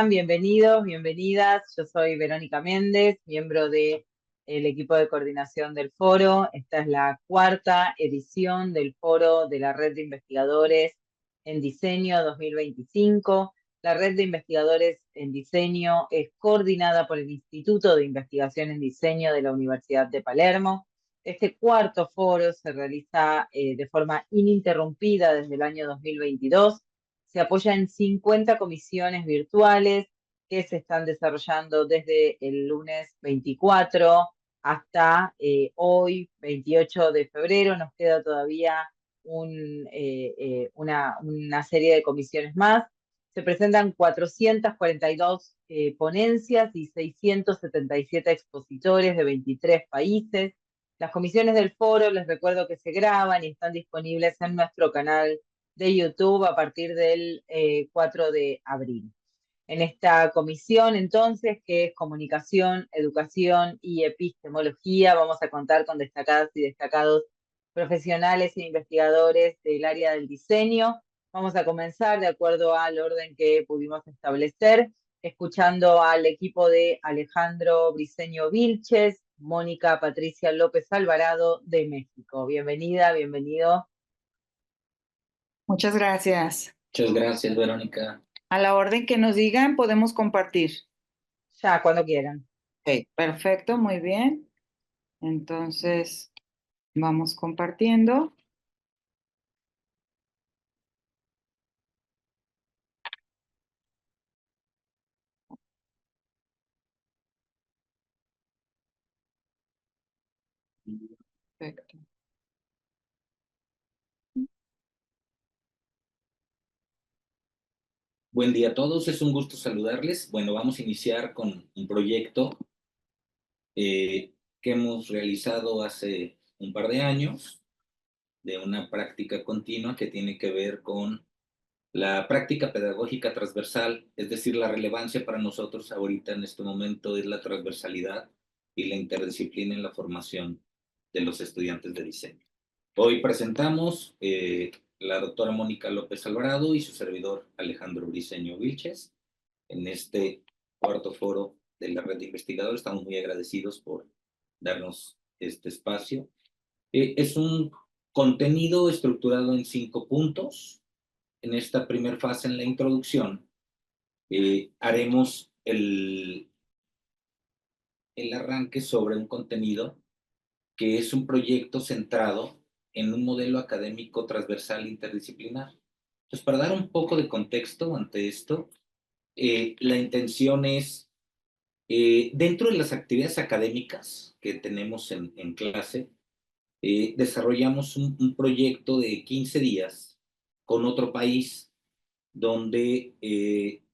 Bienvenidos, bienvenidas. Yo soy Verónica Méndez, miembro del equipo de coordinación del foro. Esta es la cuarta edición del foro de la Red de Investigadores en Diseño 2025. La Red de Investigadores en Diseño es coordinada por el Instituto de Investigación en Diseño de la Universidad de Palermo. Este cuarto foro se realiza de forma ininterrumpida desde el año 2022. Se apoya en 50 comisiones virtuales que se están desarrollando desde el lunes 24 hasta hoy, 28 de febrero. Nos queda todavía una serie de comisiones más. Se presentan 442 ponencias y 677 expositores de 23 países. Las comisiones del foro, les recuerdo que se graban y están disponibles en nuestro canal de YouTube a partir del 4 de abril. En esta comisión, entonces, que es Comunicación, Educación y Epistemología, vamos a contar con destacadas y destacados profesionales e investigadores del área del diseño. Vamos a comenzar de acuerdo al orden que pudimos establecer, escuchando al equipo de Alejandro Briceño Vilches, Mónica Patricia López Alvarado de México. Bienvenida, bienvenido. Muchas gracias. Muchas gracias, Verónica. A la orden que nos digan, podemos compartir. Ya, cuando quieran. Ok, perfecto, muy bien. Entonces, vamos compartiendo. Perfecto. Buen día a todos, es un gusto saludarles. Bueno, vamos a iniciar con un proyecto que hemos realizado hace un par de años, de una práctica continua que tiene que ver con la práctica pedagógica transversal, es decir, la relevancia para nosotros ahorita en este momento es la transversalidad y la interdisciplina en la formación de los estudiantes de diseño. Hoy presentamos la doctora Mónica López Alvarado y su servidor Alejandro Briceño Vilches en este cuarto foro de la red de investigadores. Estamos muy agradecidos por darnos este espacio. Es un contenido estructurado en 5 puntos. En esta primera fase, en la introducción, haremos el arranque sobre un contenido que es un proyecto centrado en un modelo académico transversal interdisciplinar. Entonces, para dar un poco de contexto ante esto, la intención es, dentro de las actividades académicas que tenemos en clase, desarrollamos un proyecto de 15 días con otro país donde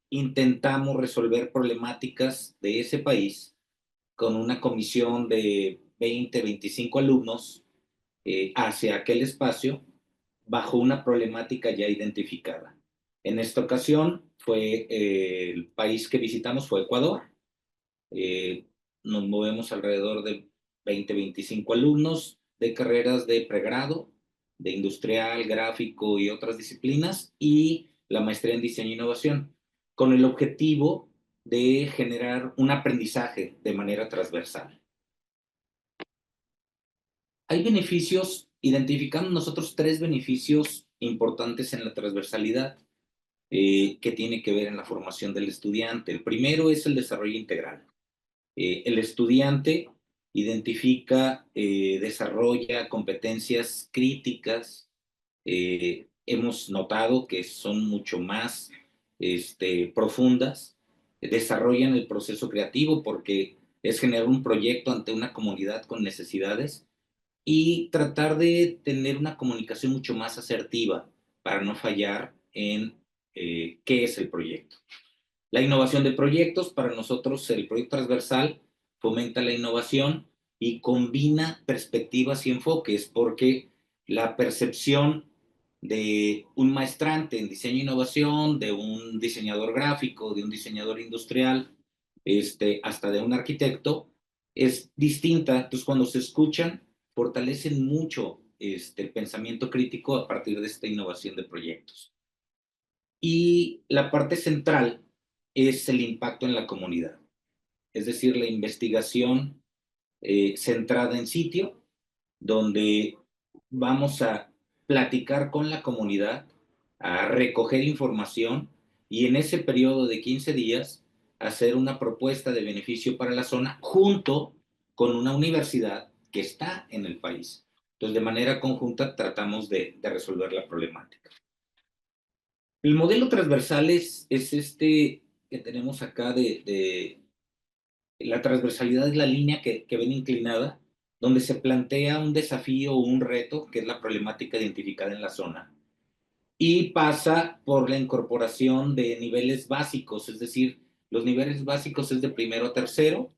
intentamos resolver problemáticas de ese país con una comisión de 20, 25 alumnos hacia aquel espacio bajo una problemática ya identificada. En esta ocasión el país que visitamos fue Ecuador. Nos movemos alrededor de 20, 25 alumnos de carreras de pregrado, de industrial, gráfico y otras disciplinas, y la maestría en diseño e innovación, con el objetivo de generar un aprendizaje de manera transversal. Hay beneficios, identificamos nosotros 3 beneficios importantes en la transversalidad que tiene que ver en la formación del estudiante. El primero es el desarrollo integral. El estudiante identifica, desarrolla competencias críticas. Hemos notado que son mucho más profundas, desarrollan el proceso creativo porque es generar un proyecto ante una comunidad con necesidades y tratar de tener una comunicación mucho más asertiva para no fallar en qué es el proyecto. La innovación de proyectos, para nosotros el proyecto transversal fomenta la innovación y combina perspectivas y enfoques, porque la percepción de un maestrante en diseño e innovación, de un diseñador gráfico, de un diseñador industrial, hasta de un arquitecto, es distinta. Entonces, cuando se escuchan, fortalecen mucho el pensamiento crítico a partir de esta innovación de proyectos. Y la parte central es el impacto en la comunidad. Es decir, la investigación centrada en sitio, donde vamos a platicar con la comunidad, a recoger información y en ese periodo de 15 días hacer una propuesta de beneficio para la zona junto con una universidad que está en el país. Entonces, de manera conjunta tratamos de resolver la problemática. El modelo transversal es este que tenemos acá de la transversalidad es la línea que ven inclinada, donde se plantea un desafío o un reto, que es la problemática identificada en la zona, y pasa por la incorporación de niveles básicos, es decir, los niveles básicos es de primero a tercero,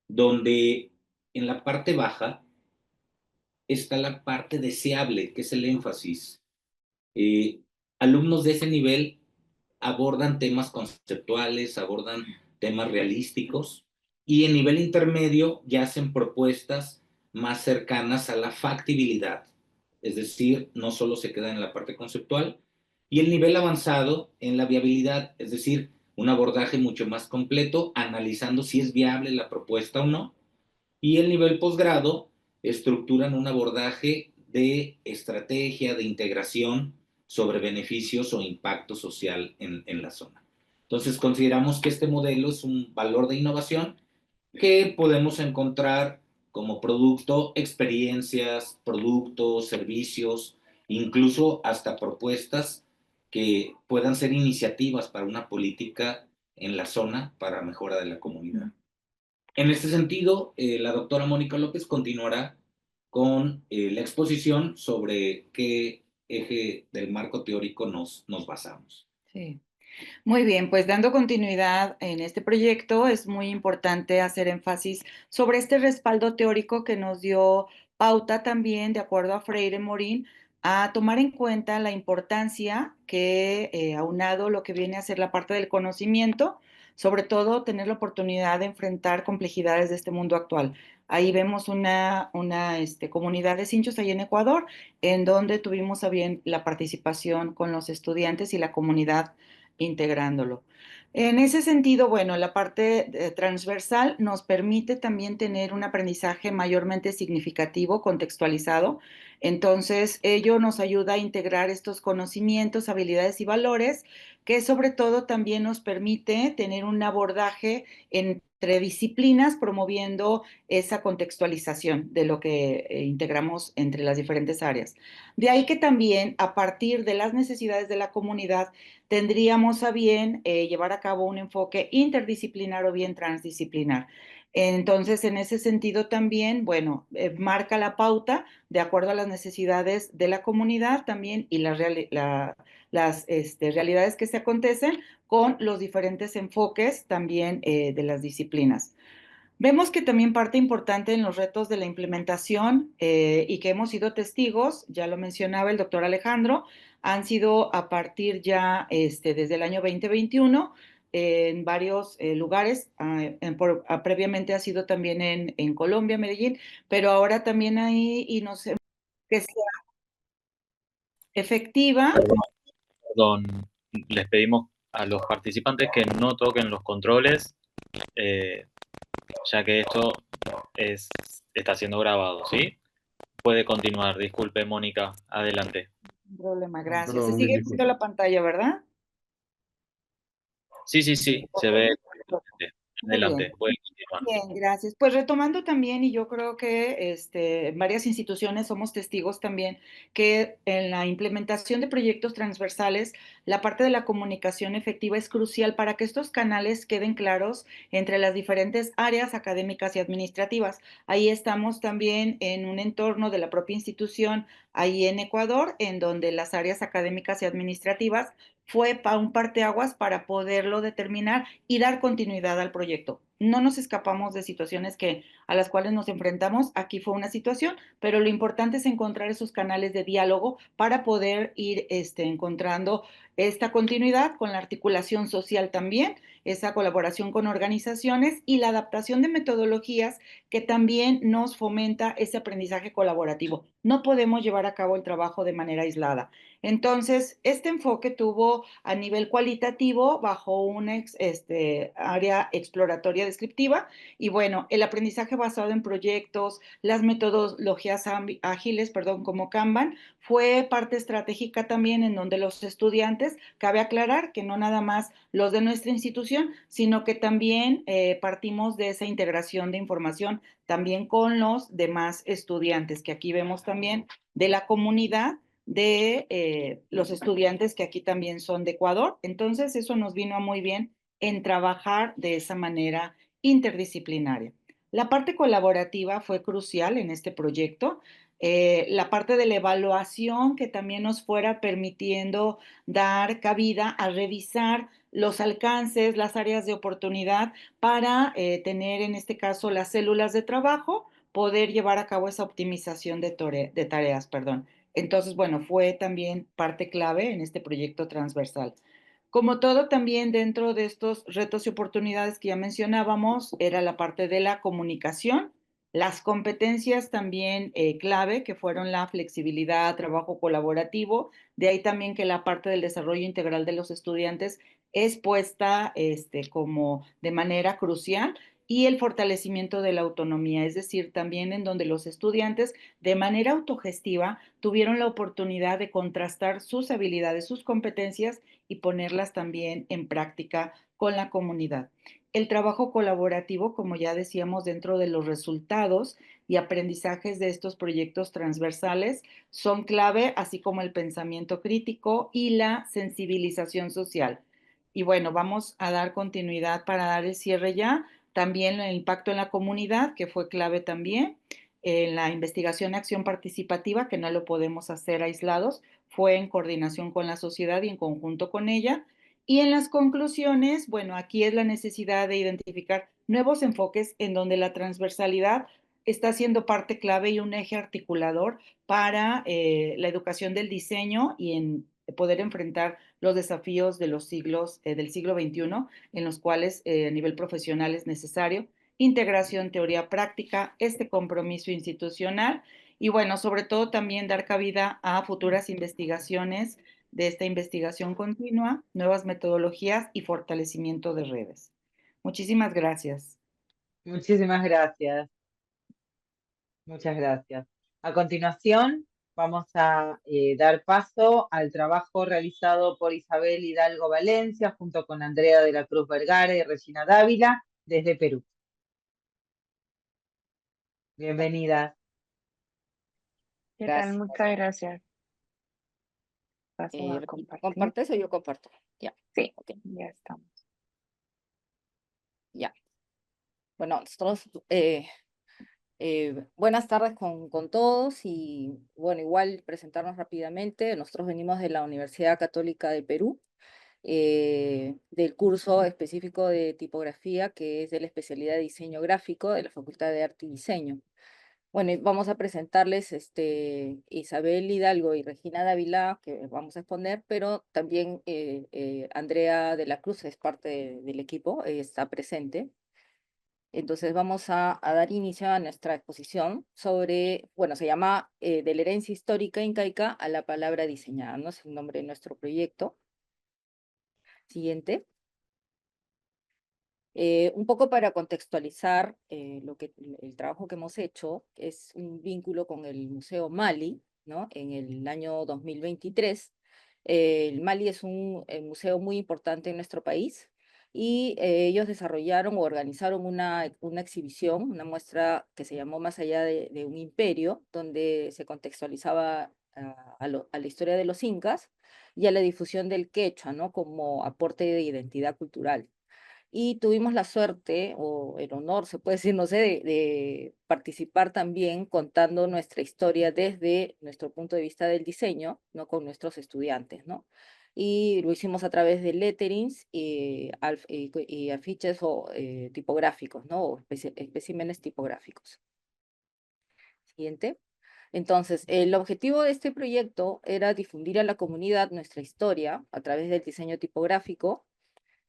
donde en la parte baja está la parte deseable, que es el énfasis. Eh, Alumnos de ese nivel abordan temas conceptuales, abordan temas realísticos, y en nivel intermedio ya hacen propuestas más cercanas a la factibilidad, es decir, no solo se quedan en la parte conceptual, y el nivel avanzado en la viabilidad, es decir, un abordaje mucho más completo, analizando si es viable la propuesta o no, y el nivel posgrado estructuran un abordaje de estrategia, de integración sobre beneficios o impacto social en la zona. Entonces, consideramos que este modelo es un valor de innovación que podemos encontrar como producto experiencias, productos, servicios, incluso hasta propuestas que puedan ser iniciativas para una política en la zona para mejora de la comunidad. En este sentido, la doctora Mónica López continuará con la exposición sobre qué eje del marco teórico nos basamos. Sí. Muy bien, pues dando continuidad en este proyecto, es muy importante hacer énfasis sobre este respaldo teórico que nos dio pauta también, de acuerdo a Freire Morín, a tomar en cuenta la importancia que, aunado lo que viene a ser la parte del conocimiento, sobre todo tener la oportunidad de enfrentar complejidades de este mundo actual. Ahí vemos una comunidad de cinchos ahí en Ecuador, en donde tuvimos a bien la participación con los estudiantes y la comunidad integrándolo. En ese sentido, bueno, la parte transversal nos permite también tener un aprendizaje mayormente significativo, contextualizado. Entonces, ello nos ayuda a integrar estos conocimientos, habilidades y valores, que sobre todo también nos permite tener un abordaje entre disciplinas, promoviendo esa contextualización de lo que integramos entre las diferentes áreas. De ahí que también, a partir de las necesidades de la comunidad, tendríamos a bien llevar a cabo un enfoque interdisciplinar o bien transdisciplinar. Entonces, en ese sentido también, bueno, marca la pauta de acuerdo a las necesidades de la comunidad también y las realidades que se acontecen con los diferentes enfoques también de las disciplinas. Vemos que también parte importante en los retos de la implementación y que hemos sido testigos, ya lo mencionaba el doctor Alejandro, han sido a partir ya desde el año 2021 en varios lugares, previamente ha sido también en Colombia, Medellín, pero ahora también ahí y no sé, que sea efectiva. Perdón, les pedimos a los participantes que no toquen los controles, ya que esto está siendo grabado, ¿sí? Puede continuar, disculpe, Mónica, adelante. No problema, gracias. Perdón, Se sigue disculpe. viendo la pantalla, ¿verdad? Sí, se ve. Muy Adelante, bien. puede continuar. Bien, gracias. Pues retomando también, y yo creo que en varias instituciones somos testigos también, que en la implementación de proyectos transversales, la parte de la comunicación efectiva es crucial para que estos canales queden claros entre las diferentes áreas académicas y administrativas. Ahí estamos también en un entorno de la propia institución, ahí en Ecuador, en donde las áreas académicas y administrativas fue un parteaguas para poderlo determinar y dar continuidad al proyecto. No nos escapamos de situaciones a las cuales nos enfrentamos. Aquí fue una situación, pero lo importante es encontrar esos canales de diálogo para poder ir encontrando esta continuidad con la articulación social también esa colaboración con organizaciones y la adaptación de metodologías que también nos fomenta ese aprendizaje colaborativo. No podemos llevar a cabo el trabajo de manera aislada. Entonces, este enfoque tuvo a nivel cualitativo bajo una área exploratoria descriptiva y bueno, el aprendizaje basado en proyectos, las metodologías ágiles, como Kanban, fue parte estratégica también en donde los estudiantes, cabe aclarar que no nada más los de nuestra institución, sino que también partimos de esa integración de información también con los demás estudiantes, que aquí vemos también de la comunidad de los estudiantes que aquí también son de Ecuador. Entonces, eso nos vino muy bien en trabajar de esa manera interdisciplinaria. La parte colaborativa fue crucial en este proyecto. La parte de la evaluación que también nos fuera permitiendo dar cabida a revisar los alcances, las áreas de oportunidad para tener en este caso las células de trabajo, poder llevar a cabo esa optimización de tareas, perdón. Entonces, bueno, fue también parte clave en este proyecto transversal. Como todo también dentro de estos retos y oportunidades que ya mencionábamos, era la parte de la comunicación, las competencias también clave, que fueron la flexibilidad, trabajo colaborativo, de ahí también que la parte del desarrollo integral de los estudiantes es puesta como de manera crucial y el fortalecimiento de la autonomía, es decir, también en donde los estudiantes de manera autogestiva tuvieron la oportunidad de contrastar sus habilidades, sus competencias y ponerlas también en práctica con la comunidad. El trabajo colaborativo, como ya decíamos, dentro de los resultados y aprendizajes de estos proyectos transversales son clave, así como el pensamiento crítico y la sensibilización social. Y bueno, vamos a dar continuidad para dar el cierre ya. También el impacto en la comunidad, que fue clave también. En la investigación y acción participativa, que no lo podemos hacer aislados, fue en coordinación con la sociedad y en conjunto con ella. Y en las conclusiones, bueno, aquí es la necesidad de identificar nuevos enfoques en donde la transversalidad está siendo parte clave y un eje articulador para la educación del diseño y en poder enfrentar los desafíos de los siglos, del siglo XXI, en los cuales a nivel profesional es necesario integración, teoría práctica, este compromiso institucional y bueno, sobre todo también dar cabida a futuras investigaciones de esta investigación continua, nuevas metodologías y fortalecimiento de redes. Muchísimas gracias. Muchísimas gracias. Muchas gracias. A continuación, vamos a dar paso al trabajo realizado por Isabel Hidalgo Valencia junto con Andrea de la Cruz Vergara y Regina Dávila desde Perú. Bienvenidas. ¿Qué tal? Gracias. Muchas gracias. Paso a compartir. ¿Compartes o yo comparto? Ya. Sí, Ok, ya estamos. ya. Bueno, nosotros, buenas tardes con todos y bueno, igual presentarnos rápidamente. Nosotros venimos de la Universidad Católica de Perú, del curso específico de tipografía, que es de la especialidad de diseño gráfico de la Facultad de Arte y Diseño. Bueno, y vamos a presentarles Isabel Hidalgo y Regina Dávila, que vamos a exponer, pero también Andrea de la Cruz es parte del equipo, está presente. Entonces vamos a dar inicio a nuestra exposición sobre, bueno, se llama De la herencia histórica incaica a la palabra diseñada, ¿no? Es el nombre de nuestro proyecto. Siguiente. Un poco para contextualizar el trabajo que hemos hecho, es un vínculo con el Museo Mali, ¿no? En el año 2023. El Mali es un museo muy importante en nuestro país y ellos desarrollaron o organizaron una exhibición, una muestra que se llamó Más allá de un imperio, donde se contextualizaba a la historia de los incas y a la difusión del quechua, ¿no? Como aporte de identidad cultural. Y tuvimos la suerte, o el honor, se puede decir, no sé, de participar también contando nuestra historia desde nuestro punto de vista del diseño, ¿no? Con nuestros estudiantes, ¿no? Y lo hicimos a través de letterings y afiches o tipográficos, ¿no? O especímenes tipográficos. Siguiente. Entonces, el objetivo de este proyecto era difundir a la comunidad nuestra historia a través del diseño tipográfico,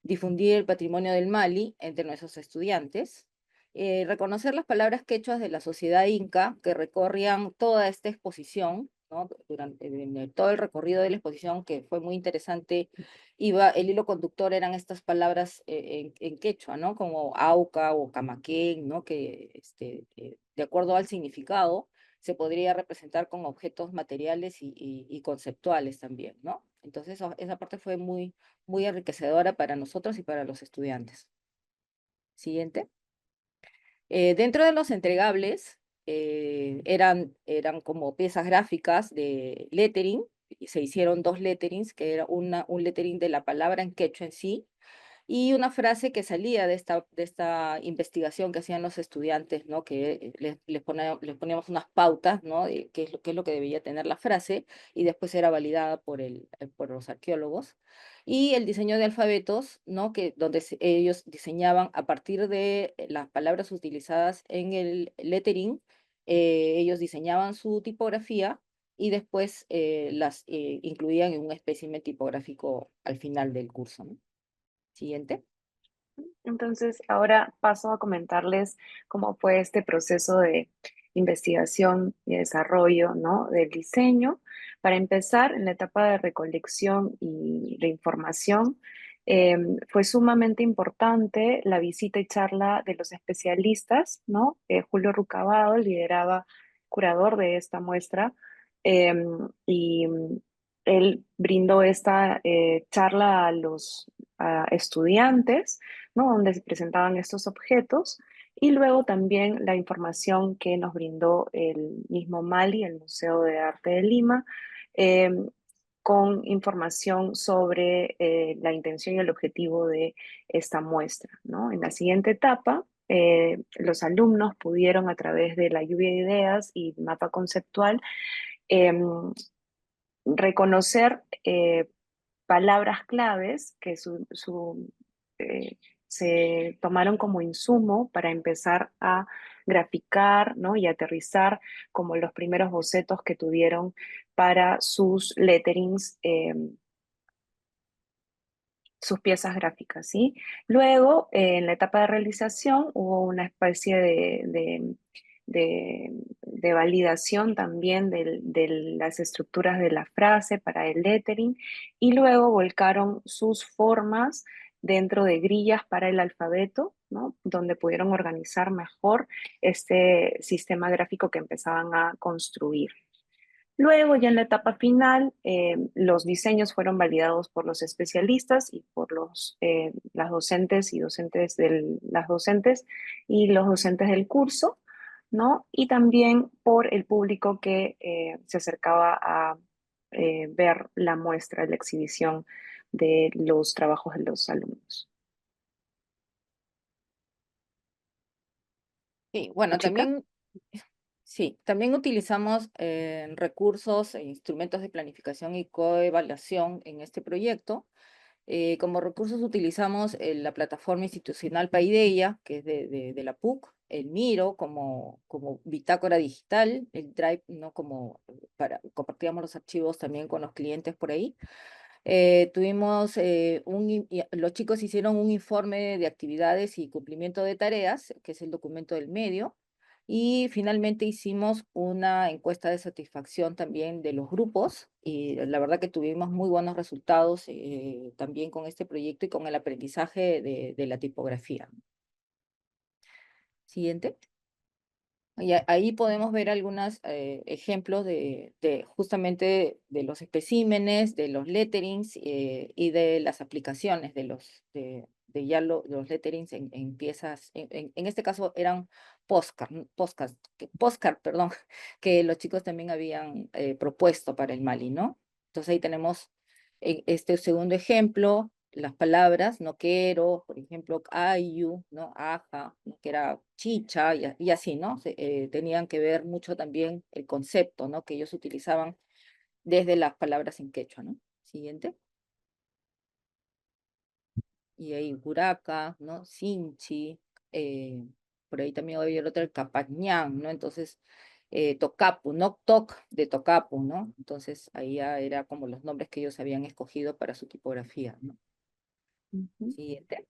difundir el patrimonio del Mali entre nuestros estudiantes, reconocer las palabras quechuas de la sociedad inca que recorrían toda esta exposición, ¿no? Durante todo el recorrido de la exposición, que fue muy interesante, el hilo conductor eran estas palabras en quechua, ¿no? Como auca o camaquén, ¿no? Que de acuerdo al significado se podría representar con objetos materiales y conceptuales también, ¿no? Entonces esa parte fue muy enriquecedora para nosotros y para los estudiantes. Siguiente. Dentro de los entregables eran como piezas gráficas de lettering, y se hicieron 2 letterings, que era un lettering de la palabra en quechua en sí, y una frase que salía de esta investigación que hacían los estudiantes, ¿no? Que les poníamos unas pautas, ¿no? De qué es lo que debía tener la frase, y después era validada por los arqueólogos. Y el diseño de alfabetos, ¿no? Donde ellos diseñaban a partir de las palabras utilizadas en el lettering, ellos diseñaban su tipografía y después las incluían en un espécimen tipográfico al final del curso, ¿no? Siguiente. Entonces, ahora paso a comentarles cómo fue este proceso de investigación y desarrollo, ¿no? Del diseño. Para empezar, en la etapa de recolección y de información, fue sumamente importante la visita y charla de los especialistas, ¿no? Julio Rucabado lideraba, curador de esta muestra, y él brindó esta charla a los estudiantes, ¿no? Donde se presentaban estos objetos, y luego también la información que nos brindó el mismo Mali, el Museo de Arte de Lima, eh, con información sobre la intención y el objetivo de esta muestra, ¿no? En la siguiente etapa, los alumnos pudieron, a través de la lluvia de ideas y mapa conceptual, reconocer palabras claves que se tomaron como insumo para empezar a graficar, ¿no? Y aterrizar como los primeros bocetos que tuvieron para sus letterings, sus piezas gráficas, ¿sí? Luego, en la etapa de realización, hubo una especie de validación también de las estructuras de la frase para el lettering, y luego volcaron sus formas dentro de grillas para el alfabeto, ¿no? Donde pudieron organizar mejor este sistema gráfico que empezaban a construir. Luego, ya en la etapa final, los diseños fueron validados por los especialistas y por las docentes y las docentes y los docentes del curso, ¿no? Y también por el público que se acercaba a ver la muestra, la exhibición de los trabajos de los alumnos. Sí, bueno, ¿Chica? también utilizamos recursos e instrumentos de planificación y coevaluación en este proyecto. Como recursos utilizamos la plataforma institucional Paideia, que es de la PUC, el Miro como bitácora digital, el Drive, ¿no? Compartíamos los archivos también con los clientes por ahí. Los chicos hicieron un informe de actividades y cumplimiento de tareas, que es el documento del medio, y finalmente hicimos una encuesta de satisfacción también de los grupos, y la verdad que tuvimos muy buenos resultados también con este proyecto y con el aprendizaje de la tipografía. Siguiente. Y ahí podemos ver algunos ejemplos justamente de los especímenes, de los letterings y de las aplicaciones de los letterings en piezas. En este caso eran postcard, perdón, que los chicos también habían propuesto para el Mali, ¿no? Entonces ahí tenemos este segundo ejemplo, las palabras, no quiero, por ejemplo, ayu, ¿no? Aja, ¿no? Que era chicha, y así, ¿no? Tenían que ver mucho también el concepto, ¿no? Que ellos utilizaban desde las palabras en quechua, ¿no? Siguiente. Y ahí buraca, ¿no? Sinchi, por ahí también había el otro, el capañán, ¿no? Entonces, tocapu, no toc de tocapu, ¿no? Entonces ahí ya era como los nombres que ellos habían escogido para su tipografía, ¿no? Ujú. Siguiente.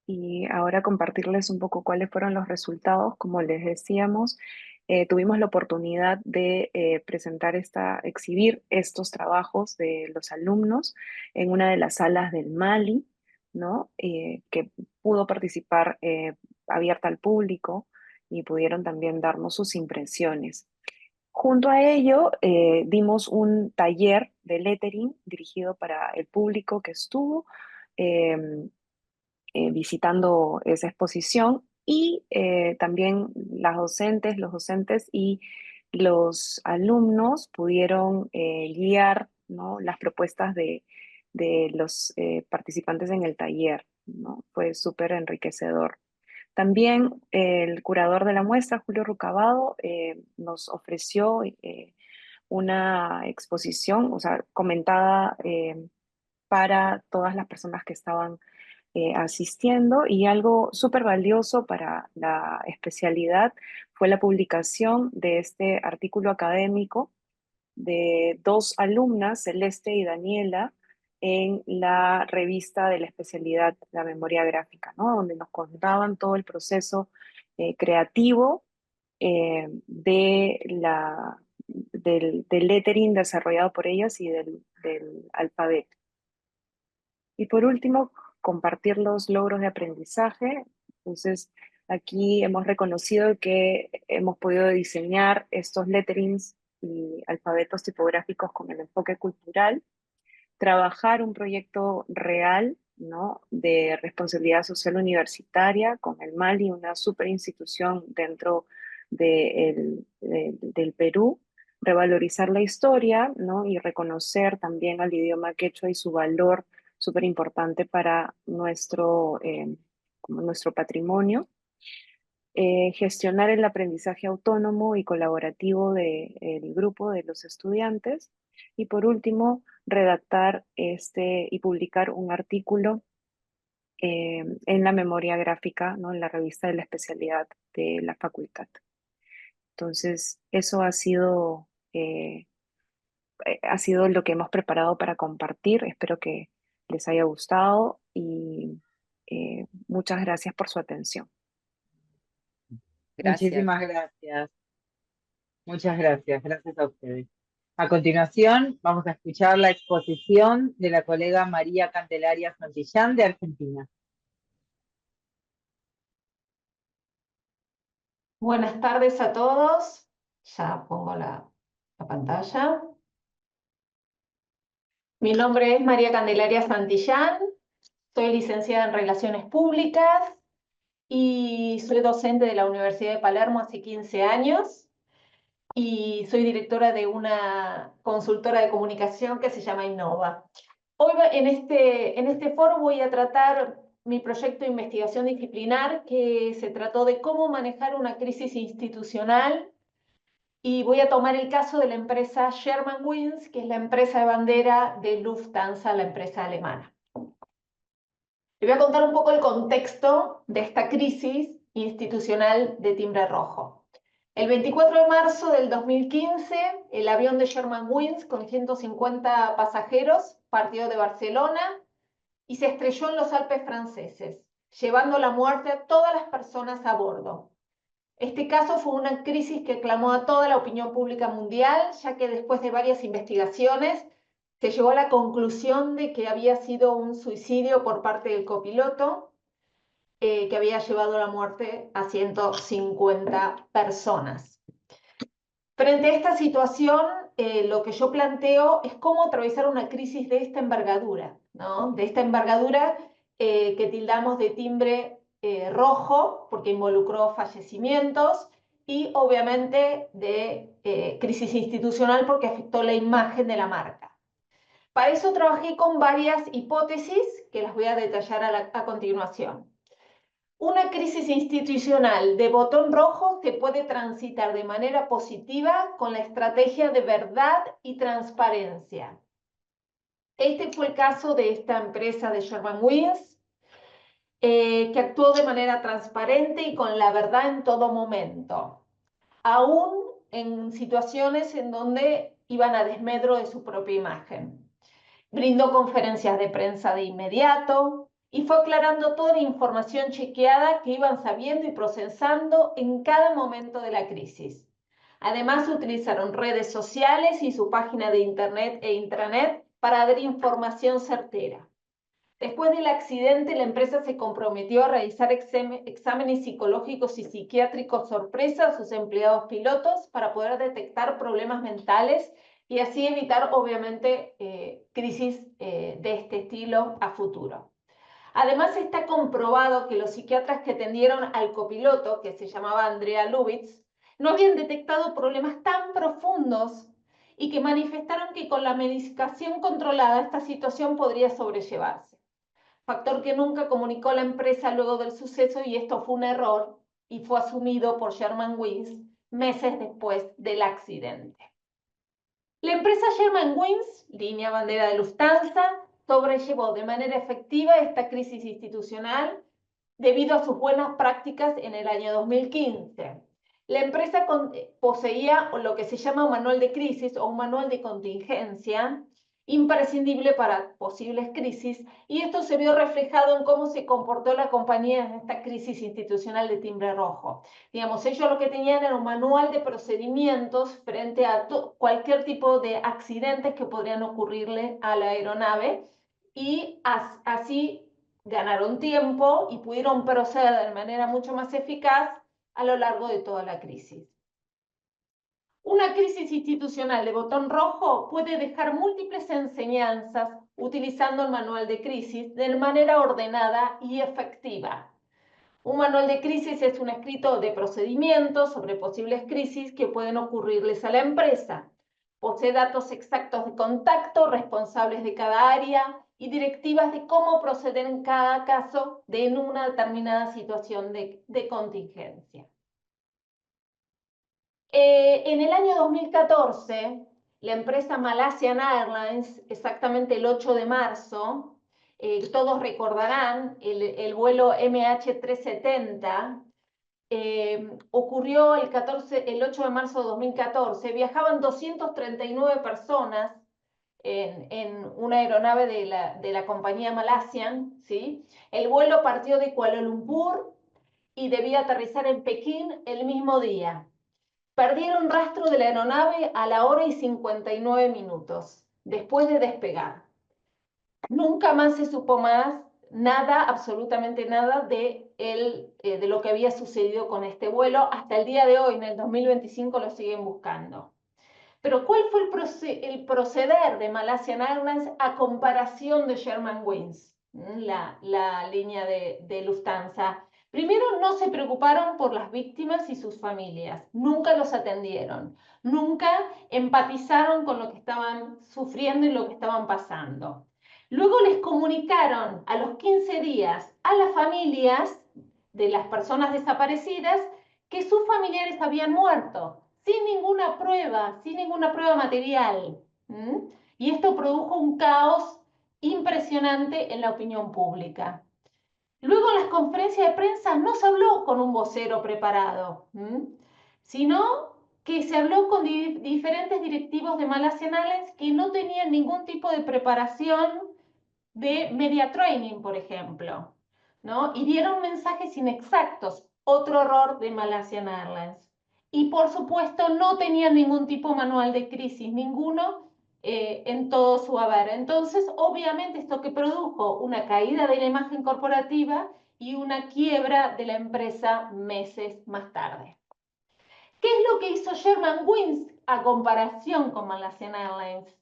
Y ahora compartirles un poco cuáles fueron los resultados. Como les decíamos, tuvimos la oportunidad de exhibir estos trabajos de los alumnos en una de las salas del Mali, ¿no? Que pudo participar abierta al público y pudieron también darnos sus impresiones. Junto a ello, dimos un taller de lettering dirigido para el público que estuvo. em, visitando esa exposición y también los docentes y los alumnos pudieron guiar, ¿no?, las propuestas de los participantes en el taller, ¿no? Fue súper enriquecedor. También el curador de la muestra, Julio Rucabado, nos ofreció una exposición, o sea, comentada para todas las personas que estaban asistiendo, y algo súper valioso para la especialidad fue la publicación de este artículo académico de dos alumnas, Celeste y Daniela, en la revista de la especialidad, la memoria gráfica, ¿no?, donde nos contaban todo el proceso creativo del lettering desarrollado por ellas y del alfabeto. Y por último, compartir los logros de aprendizaje. Entonces, aquí hemos reconocido que hemos podido diseñar estos letterings y alfabetos tipográficos con el enfoque cultural, trabajar un proyecto real, ¿no?, de responsabilidad social universitaria con el Mali, una super institución dentro del Perú, revalorizar la historia, ¿no?, y reconocer también al idioma quechua y su valor súper importante para como nuestro patrimonio. Gestionar el aprendizaje autónomo y colaborativo del grupo de los estudiantes. Y por último, redactar y publicar un artículo en la memoria gráfica, ¿no?, en la revista de la especialidad de la facultad. Entonces, eso ha sido lo que hemos preparado para compartir. Espero que les haya gustado y muchas gracias por su atención. Gracias. Muchísimas gracias. Muchas gracias. Gracias a ustedes. A continuación, vamos a escuchar la exposición de la colega María Candelaria Santillán de Argentina. Buenas tardes a todos. Ya pongo la pantalla. Mi nombre es María Candelaria Santillán. Soy licenciada en Relaciones Públicas y soy docente de la Universidad de Palermo hace 15 años. Y soy directora de una consultora de comunicación que se llama Innova. Hoy en este foro voy a tratar mi proyecto de investigación disciplinar, que se trató de cómo manejar una crisis institucional, y voy a tomar el caso de la empresa Germanwings, que es la empresa de bandera de Lufthansa, la empresa alemana. Le voy a contar un poco el contexto de esta crisis institucional de timbre rojo. El 24 de marzo del 2015, el avión de Germanwings con 150 pasajeros partió de Barcelona y se estrelló en los Alpes franceses, llevando la muerte a todas las personas a bordo. Este caso fue una crisis que clamó a toda la opinión pública mundial, ya que después de varias investigaciones se llegó a la conclusión de que había sido un suicidio por parte del copiloto, que había llevado la muerte a 150 personas. Frente a esta situación, lo que yo planteo es cómo atravesar una crisis de esta envergadura, ¿no? De esta envergadura que tildamos de timbre rojo, porque involucró fallecimientos, y obviamente de crisis institucional, porque afectó la imagen de la marca. Para eso trabajé con varias hipótesis que las voy a detallar a continuación. Una crisis institucional de botón rojo se puede transitar de manera positiva con la estrategia de verdad y transparencia. Este fue el caso de esta empresa de Germanwings, que actuó de manera transparente y con la verdad en todo momento, aún en situaciones en donde iban a desmedro de su propia imagen. brindó conferencias de prensa de inmediato y fue aclarando toda la información chequeada que iban sabiendo y procesando en cada momento de la crisis. Además, utilizaron redes sociales y su página de internet e intranet para dar información certera. Después del accidente, la empresa se comprometió a realizar exámenes psicológicos y psiquiátricos sorpresa a sus empleados pilotos para poder detectar problemas mentales y así evitar, obviamente, crisis de este estilo a futuro. Además, está comprobado que los psiquiatras que atendieron al copiloto, que se llamaba Andrea Lubitz, no habían detectado problemas tan profundos y que manifestaron que con la medicación controlada esta situación podría sobrellevarse. Factor que nunca comunicó la empresa luego del suceso, y esto fue un error y fue asumido por Germanwings meses después del accidente. La empresa Germanwings, línea bandera de Lufthansa, sobrellevó de manera efectiva esta crisis institucional debido a sus buenas prácticas en el año 2015. La empresa poseía lo que se llama un manual de crisis o un manual de contingencia imprescindible para posibles crisis, y esto se vio reflejado en cómo se comportó la compañía en esta crisis institucional de timbre rojo. Digamos, ellos lo que tenían era un manual de procedimientos frente a cualquier tipo de accidentes que podrían ocurrirle a la aeronave, y así ganaron tiempo y pudieron proceder de manera mucho más eficaz a lo largo de toda la crisis. Una crisis institucional de botón rojo puede dejar múltiples enseñanzas utilizando el manual de crisis de manera ordenada y efectiva. Un manual de crisis es un escrito de procedimientos sobre posibles crisis que pueden ocurrirles a la empresa. Posee datos exactos de contacto, responsables de cada área y directivas de cómo proceder en cada caso en una determinada situación de contingencia. En el año 2014, la empresa Malaysian Airlines, exactamente el 8 de marzo, todos recordarán el vuelo MH370, ocurrió el 8 de marzo de 2014, viajaban 239 personas en una aeronave de la compañía Malaysian, ¿sí? El vuelo partió de Kuala Lumpur y debía aterrizar en Pekín el mismo día. Perdieron rastro de la aeronave a la hora y 59 minutos después de despegar. Nunca más se supo nada, absolutamente nada de lo que había sucedido con este vuelo. Hasta el día de hoy, en el 2025, lo siguen buscando. Pero ¿cuál fue el proceder de Malaysian Airlines a comparación de Germanwings, la línea de Lufthansa? Primero, no se preocuparon por las víctimas y sus familias, nunca los atendieron, nunca empatizaron con lo que estaban sufriendo y lo que estaban pasando. Luego les comunicaron a los 15 días a las familias de las personas desaparecidas que sus familiares habían muerto, sin ninguna prueba material. Y esto produjo un caos impresionante en la opinión pública. Luego en las conferencias de prensa no se habló con un vocero preparado, sino que se habló con diferentes directivos de Malaysian Airlines que no tenían ningún tipo de preparación de media training, por ejemplo, ¿no? Y dieron mensajes inexactos, otro error de Malaysian Airlines. Y por supuesto no tenían ningún tipo de manual de crisis, ninguno en todo su haber. Entonces, obviamente, esto que produjo una caída de la imagen corporativa y una quiebra de la empresa meses más tarde. ¿Qué es lo que hizo Germanwings a comparación con Malaysian Airlines?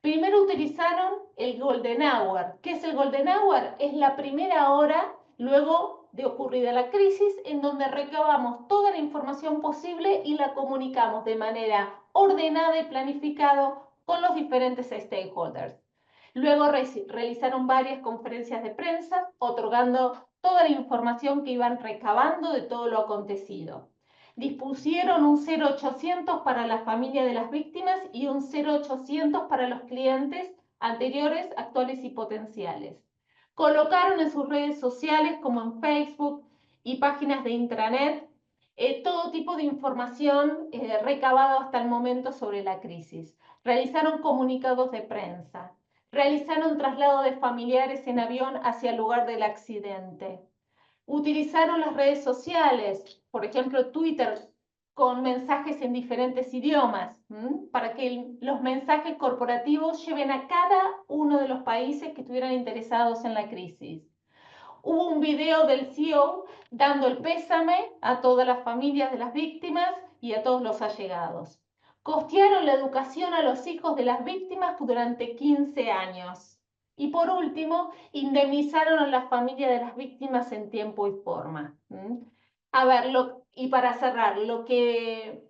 Primero utilizaron el Golden Hour. ¿Qué es el Golden Hour? Es la primera hora luego de ocurrida la crisis, en donde recabamos toda la información posible y la comunicamos de manera ordenada y planificada con los diferentes stakeholders. Luego realizaron varias conferencias de prensa, otorgando toda la información que iban recabando de todo lo acontecido. Dispusieron un 0800 para la familia de las víctimas y un 0800 para los clientes anteriores, actuales y potenciales. Colocaron en sus redes sociales, como en Facebook y páginas de intranet, todo tipo de información recabada hasta el momento sobre la crisis. Realizaron comunicados de prensa. Realizaron traslado de familiares en avión hacia el lugar del accidente. Utilizaron las redes sociales, por ejemplo Twitter, con mensajes en diferentes idiomas, para que los mensajes corporativos lleven a cada uno de los países que estuvieran interesados en la crisis. Hubo un video del CEO dando el pésame a todas las familias de las víctimas y a todos los allegados. Costearon la educación a los hijos de las víctimas durante 15 años. Y por último, indemnizaron a las familias de las víctimas en tiempo y forma. A ver, y para cerrar, lo que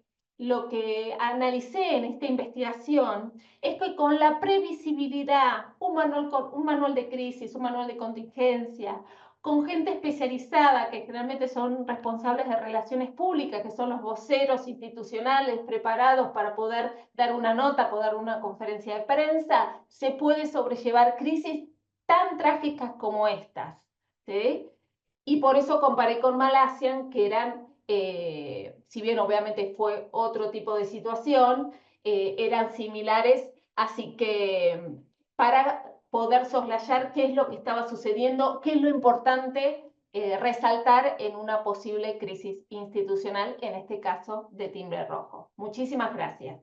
analicé en esta investigación es que con la previsibilidad, un manual de crisis, un manual de contingencia, con gente especializada que generalmente son responsables de relaciones públicas, que son los voceros institucionales preparados para poder dar una nota, poder dar una conferencia de prensa, se puede sobrellevar crisis tan trágicas como estas, ¿sí? Y por eso comparé con Malaysia, que eran, si bien obviamente fue otro tipo de situación, eran similares, así que para poder soslayar qué es lo que estaba sucediendo, qué es lo importante resaltar en una posible crisis institucional, en este caso de Timbre Rojo. Muchísimas gracias.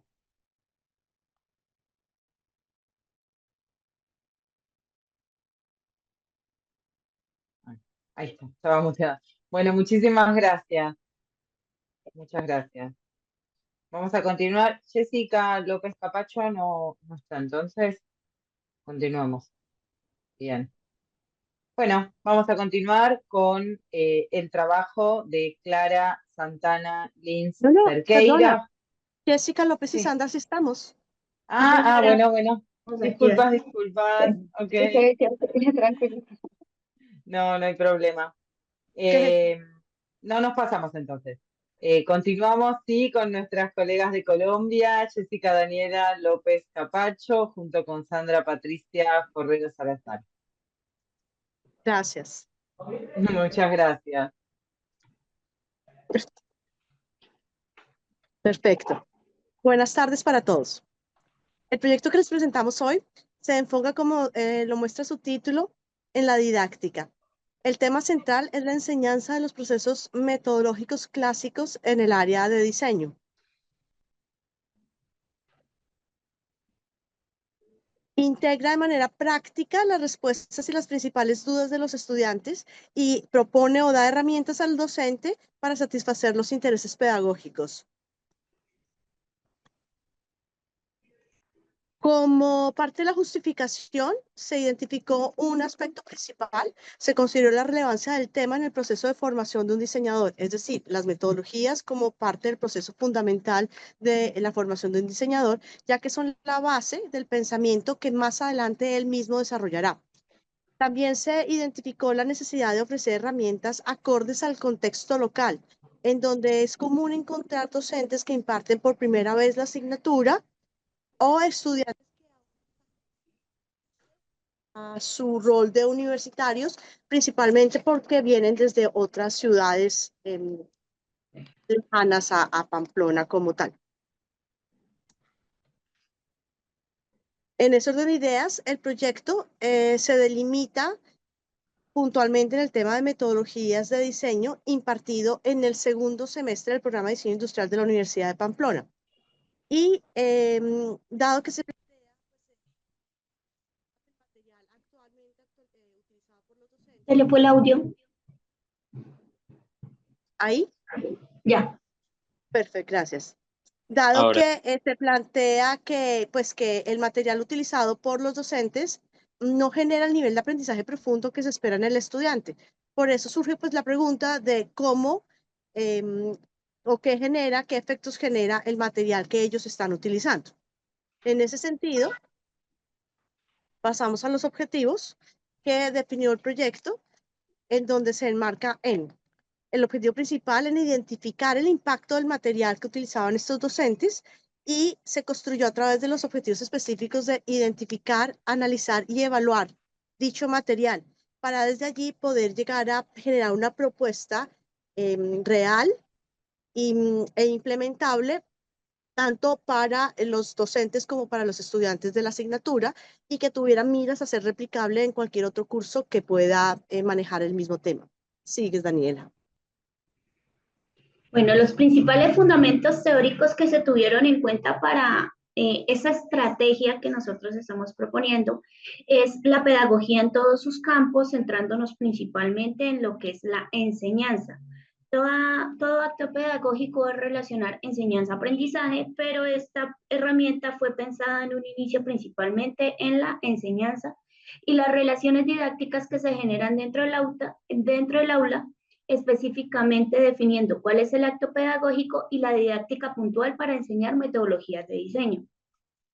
Ahí está, estaba muteada. Bueno, muchísimas gracias. Muchas gracias. Vamos a continuar. Jessica López Capacho no está, entonces continuamos. Bien. Bueno, vamos a continuar con el trabajo de Clara Santana Lins No, perdona. Cerqueira. Jessica López y Sí. Sandra, sí estamos. Bueno. Hola, Disculpas. sí. Ok. Tranquilo. No hay problema. No nos pasamos entonces. Continuamos, sí, con nuestras colegas de Colombia, Jessica Daniela López Capacho, junto con Sandra Patricia Forrero Salazar. Gracias. Muchas gracias. Perfecto. Buenas tardes para todos. El proyecto que les presentamos hoy se enfoca, como lo muestra su título, en la didáctica. El tema central es la enseñanza de los procesos metodológicos clásicos en el área de diseño. Integra de manera práctica las respuestas y las principales dudas de los estudiantes y propone o da herramientas al docente para satisfacer los intereses pedagógicos. Como parte de la justificación, se identificó un aspecto principal, se consideró la relevancia del tema en el proceso de formación de un diseñador, es decir, las metodologías como parte del proceso fundamental de la formación de un diseñador, ya que son la base del pensamiento que más adelante él mismo desarrollará. También se identificó la necesidad de ofrecer herramientas acordes al contexto local, en donde es común encontrar docentes que imparten por primera vez la asignatura o estudiantes a su rol de universitarios, principalmente porque vienen desde otras ciudades lejanas a Pamplona como tal. En ese orden de ideas, el proyecto se delimita puntualmente en el tema de metodologías de diseño impartido en el segundo semestre del programa de diseño industrial de la Universidad de Pamplona. Y dado que se ¿Se le fue el audio? ahí. Ya. Perfecto, gracias. Dado Ahora. que se plantea que, pues, que el material utilizado por los docentes no genera el nivel de aprendizaje profundo que se espera en el estudiante. Por eso surge pues la pregunta de cómo o qué genera, qué efectos genera el material que ellos están utilizando. En ese sentido, pasamos a los objetivos que definió el proyecto, en donde se enmarca en el objetivo principal en identificar el impacto del material que utilizaban estos docentes y se construyó a través de los objetivos específicos de identificar, analizar y evaluar dicho material para desde allí poder llegar a generar una propuesta real e implementable tanto para los docentes como para los estudiantes de la asignatura, y que tuviera miras a ser replicable en cualquier otro curso que pueda manejar el mismo tema. Sigues, Daniela. Bueno, los principales fundamentos teóricos que se tuvieron en cuenta para esa estrategia que nosotros estamos proponiendo es la pedagogía en todos sus campos, centrándonos principalmente en lo que es la enseñanza. Todo acto pedagógico es relacionar enseñanza-aprendizaje, pero esta herramienta fue pensada en un inicio principalmente en la enseñanza y las relaciones didácticas que se generan dentro del aula, específicamente definiendo cuál es el acto pedagógico y la didáctica puntual para enseñar metodologías de diseño.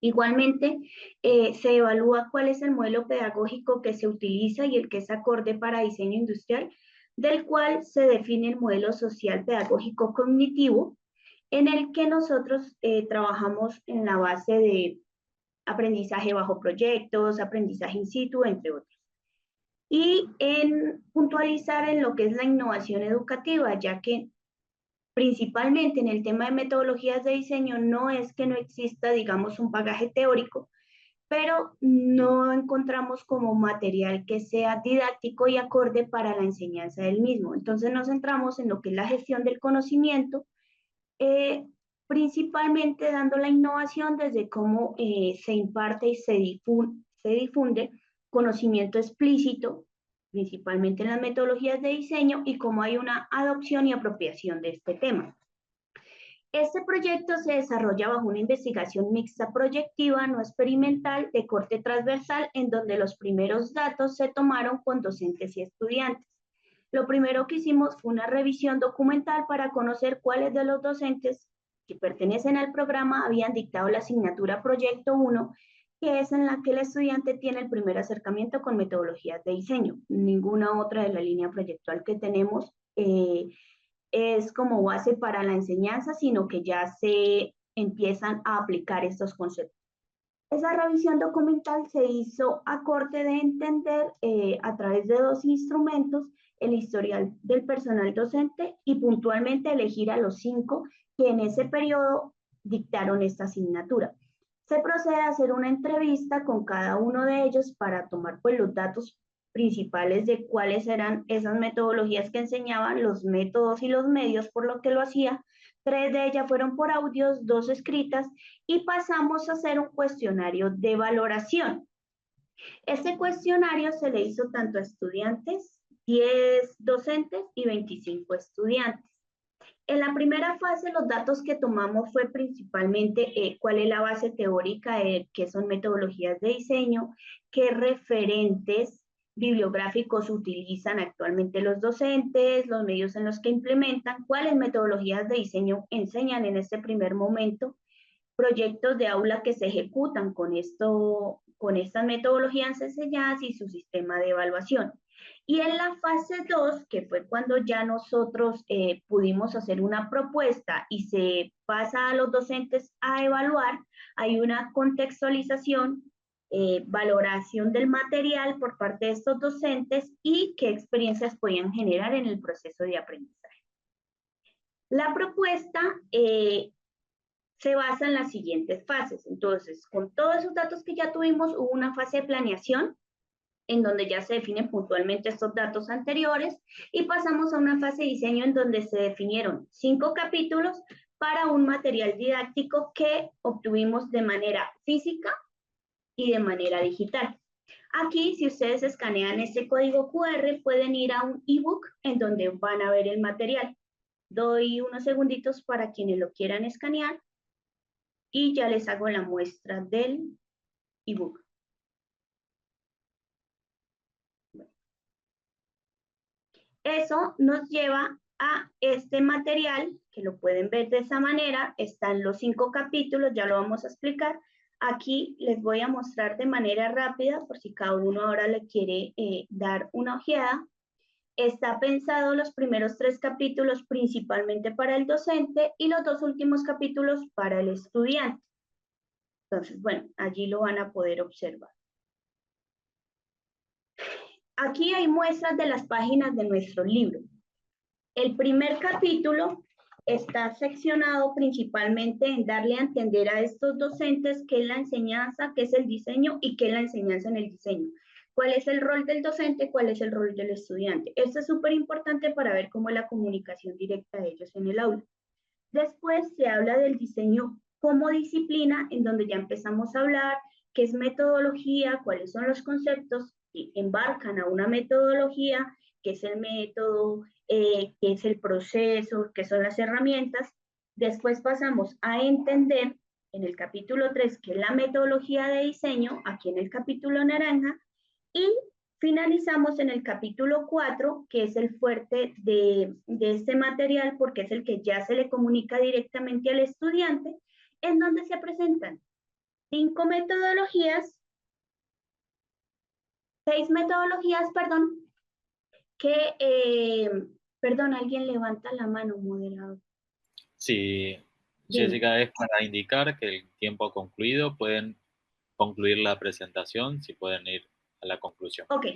Igualmente, se evalúa cuál es el modelo pedagógico que se utiliza y el que es acorde para diseño industrial, del cual se define el modelo social pedagógico cognitivo, en el que nosotros trabajamos en la base de aprendizaje bajo proyectos, aprendizaje in situ, entre otros. Y en puntualizar en lo que es la innovación educativa, ya que principalmente en el tema de metodologías de diseño no es que no exista, digamos, un bagaje teórico, pero no encontramos como material que sea didáctico y acorde para la enseñanza del mismo. Entonces nos centramos en lo que es la gestión del conocimiento, principalmente dando la innovación desde cómo se imparte y se difunde conocimiento explícito, principalmente en las metodologías de diseño, y cómo hay una adopción y apropiación de este tema. Este proyecto se desarrolla bajo una investigación mixta proyectiva no experimental de corte transversal, en donde los primeros datos se tomaron con docentes y estudiantes. Lo primero que hicimos fue una revisión documental para conocer cuáles de los docentes que pertenecen al programa habían dictado la asignatura Proyecto 1, que es en la que el estudiante tiene el primer acercamiento con metodologías de diseño. Ninguna otra de la línea proyectual que tenemos es como base para la enseñanza, sino que ya se empiezan a aplicar estos conceptos. Esa revisión documental se hizo a corte de entender a través de dos instrumentos: el historial del personal docente y puntualmente elegir a los 5 que en ese periodo dictaron esta asignatura. Se procede a hacer una entrevista con cada uno de ellos para tomar pues los datos principales de cuáles eran esas metodologías que enseñaban, los métodos y los medios por lo que lo hacía. 3 de ellas fueron por audios, 2 escritas, y pasamos a hacer un cuestionario de valoración. Este cuestionario se le hizo tanto a estudiantes, 10 docentes y 25 estudiantes. En la primera fase, los datos que tomamos fue principalmente cuál es la base teórica, qué son metodologías de diseño, qué referentes bibliográficos utilizan actualmente los docentes, los medios en los que implementan, cuáles metodologías de diseño enseñan en este primer momento, proyectos de aula que se ejecutan con estas metodologías enseñadas y su sistema de evaluación. Y en la fase 2, que fue cuando ya nosotros pudimos hacer una propuesta y se pasa a los docentes a evaluar, hay una contextualización, valoración del material por parte de estos docentes y qué experiencias podían generar en el proceso de aprendizaje. La propuesta se basa en las siguientes fases. Entonces, con todos esos datos que ya tuvimos, hubo una fase de planeación, en donde ya se definen puntualmente estos datos anteriores, y pasamos a una fase de diseño en donde se definieron 5 capítulos para un material didáctico que obtuvimos de manera física y de manera digital. Aquí, si ustedes escanean este código QR, pueden ir a un ebook en donde van a ver el material. Doy unos segunditos para quienes lo quieran escanear y ya les hago la muestra del ebook. Eso nos lleva a este material, que lo pueden ver de esa manera. Están los 5 capítulos, ya lo vamos a explicar. Aquí les voy a mostrar de manera rápida, por si cada uno ahora le quiere dar una ojeada. Está pensado los primeros 3 capítulos principalmente para el docente y los 2 últimos capítulos para el estudiante. Entonces, bueno, allí lo van a poder observar. Aquí hay muestras de las páginas de nuestro libro. El primer capítulo está seccionado principalmente en darle a entender a estos docentes qué es la enseñanza, qué es el diseño y qué es la enseñanza en el diseño. ¿Cuál es el rol del docente? ¿Cuál es el rol del estudiante? Esto es súper importante para ver cómo es la comunicación directa de ellos en el aula. Después se habla del diseño como disciplina, en donde ya empezamos a hablar qué es metodología, cuáles son los conceptos que embarcan a una metodología, qué es el método, qué es el proceso, qué son las herramientas. Después pasamos a entender en el capítulo 3 qué es la metodología de diseño, aquí en el capítulo naranja, y finalizamos en el capítulo 4, que es el fuerte de este material, porque es el que ya se le comunica directamente al estudiante, en donde se presentan 6 metodologías, que, perdón, alguien levanta la mano, moderador. Sí, Dime. Jessica, es para indicar que el tiempo ha concluido. Pueden concluir la presentación, si pueden ir a la conclusión. Ok.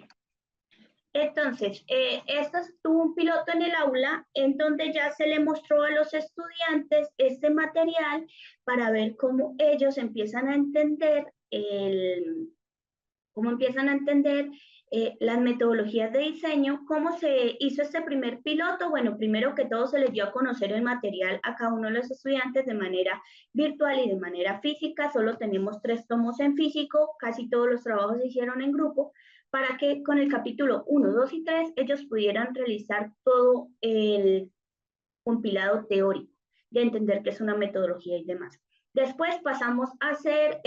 Entonces, esto tuvo un piloto en el aula en donde ya se le mostró a los estudiantes este material para ver cómo ellos empiezan a entender las metodologías de diseño. ¿Cómo se hizo este primer piloto? Bueno, primero que todo se les dio a conocer el material a cada uno de los estudiantes de manera virtual y de manera física. Solo tenemos 3 tomos en físico, casi todos los trabajos se hicieron en grupo, para que con el capítulo 1, 2 y 3 ellos pudieran realizar todo el compilado teórico de entender qué es una metodología y demás. Después pasamos a hacer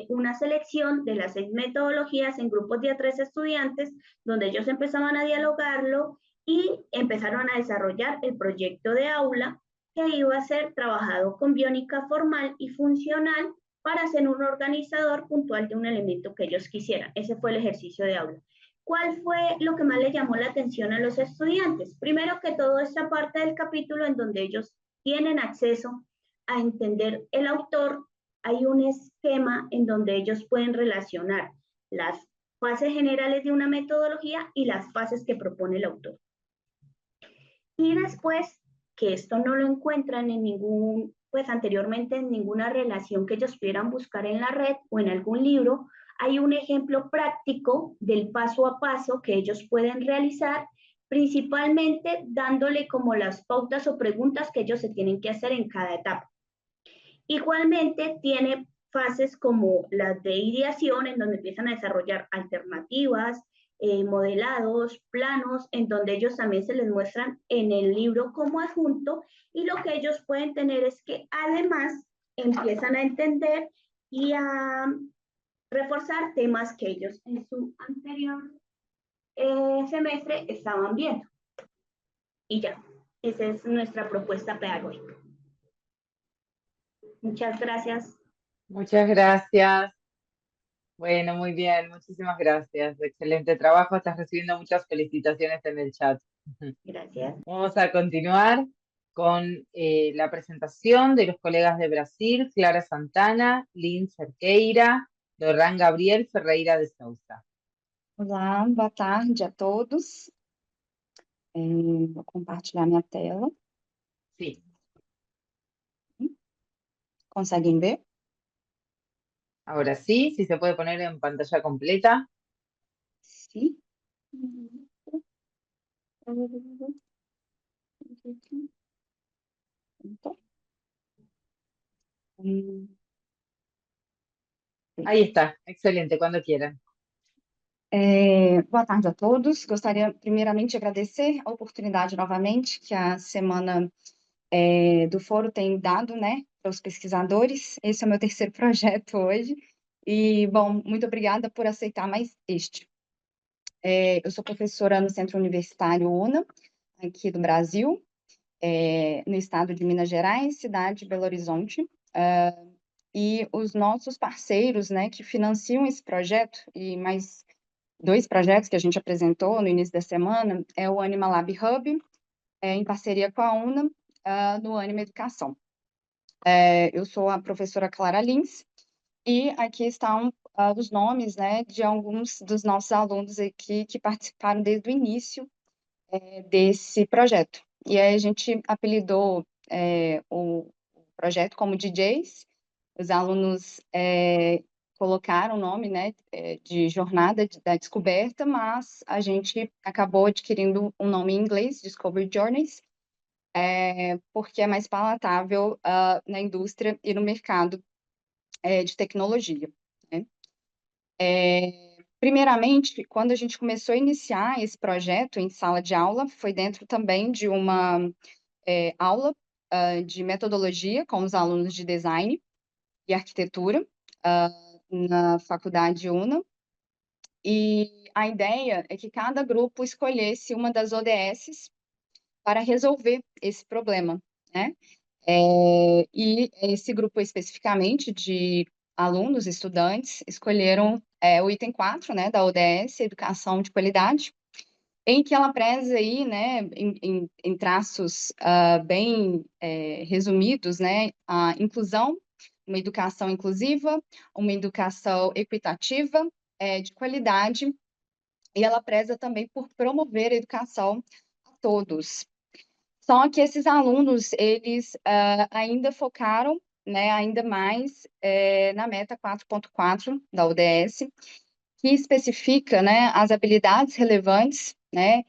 una selección de las 6 metodologías en grupos de a 3 estudiantes, donde ellos empezaban a dialogarlo y empezaron a desarrollar el proyecto de aula que iba a ser trabajado con biónica formal y funcional para ser un organizador puntual de un elemento que ellos quisieran. Ese fue el ejercicio de aula. ¿Cuál fue lo que más le llamó la atención a los estudiantes? Primero que todo, esta parte del capítulo en donde ellos tienen acceso a entender el autor, hay un esquema en donde ellos pueden relacionar las fases generales de una metodología y las fases que propone el autor. Y después, que esto no lo encuentran en anteriormente en ninguna relación que ellos pudieran buscar en la red o en algún libro, hay un ejemplo práctico del paso a paso que ellos pueden realizar, principalmente dándole como las pautas o preguntas que ellos se tienen que hacer en cada etapa. Igualmente tiene fases como las de ideación, en donde empiezan a desarrollar alternativas, modelados, planos, en donde ellos también se les muestran en el libro como adjunto, y lo que ellos pueden tener es que además empiezan a entender y a reforzar temas que ellos en su anterior semestre estaban viendo. Y ya, esa es nuestra propuesta pedagógica. Muchas gracias. Muchas gracias. Bueno, muy bien, muchísimas gracias. Excelente trabajo. Estás recibiendo muchas felicitaciones en el chat. Gracias. Vamos a continuar con la presentación de los colegas de Brasil, Clara Santana, Lynn Cerqueira, Dorran Gabriel Ferreira de Souza. Olá, boa tarde a todos. Vou compartilhar minha tela. Sí. Conseguem ver? Ahora sí, si se puede poner en pantalla completa. Sí. Ahí está, excelente, cuando quieran. Boa tarde a todos. Gostaria primeiramente de agradecer a oportunidade novamente que a semana do foro tem dado, né, para os pesquisadores. Esse é o meu terceiro projeto hoje. E, bom, muito obrigada por aceitar mais este. Eu sou professora no Centro Universitário UNA, aqui do Brasil, no estado de Minas Gerais, cidade de Belo Horizonte. E os nossos parceiros, né, que financiam esse projeto, e mais 2 projetos que a gente apresentou no início da semana, é o Anima Lab Hub, em parceria com a UNA, no Anima Educação. Eu sou a professora Clara Lins, e aqui estão os nomes, né, de alguns dos nossos alunos aqui que participaram desde o início desse projeto. E aí a gente apelidou o projeto como DJs. Os alunos colocaram o nome, né, de Jornada da Descoberta, mas a gente acabou adquirindo um nome em inglês, Discovery Journeys, porque é mais palatável na indústria e no mercado de tecnologia, né? Primeiramente, quando a gente começou a iniciar esse projeto em sala de aula, foi dentro também de uma aula de metodologia com os alunos de design e arquitetura na faculdade UNA, e a ideia é que cada grupo escolhesse uma das ODSs para resolver esse problema, né? E esse grupo especificamente de alunos, estudantes, escolheram o item 4, né, da ODS, Educação de Qualidade, em que ela preza aí, né, em traços bem resumidos, né, a inclusão, uma educação inclusiva, uma educação equitativa, de qualidade, e ela preza também por promover a educação a todos. Só que esses alunos, eles ainda focaram, né, ainda mais na meta 4.4 da ODS, que especifica, né, as habilidades relevantes, né,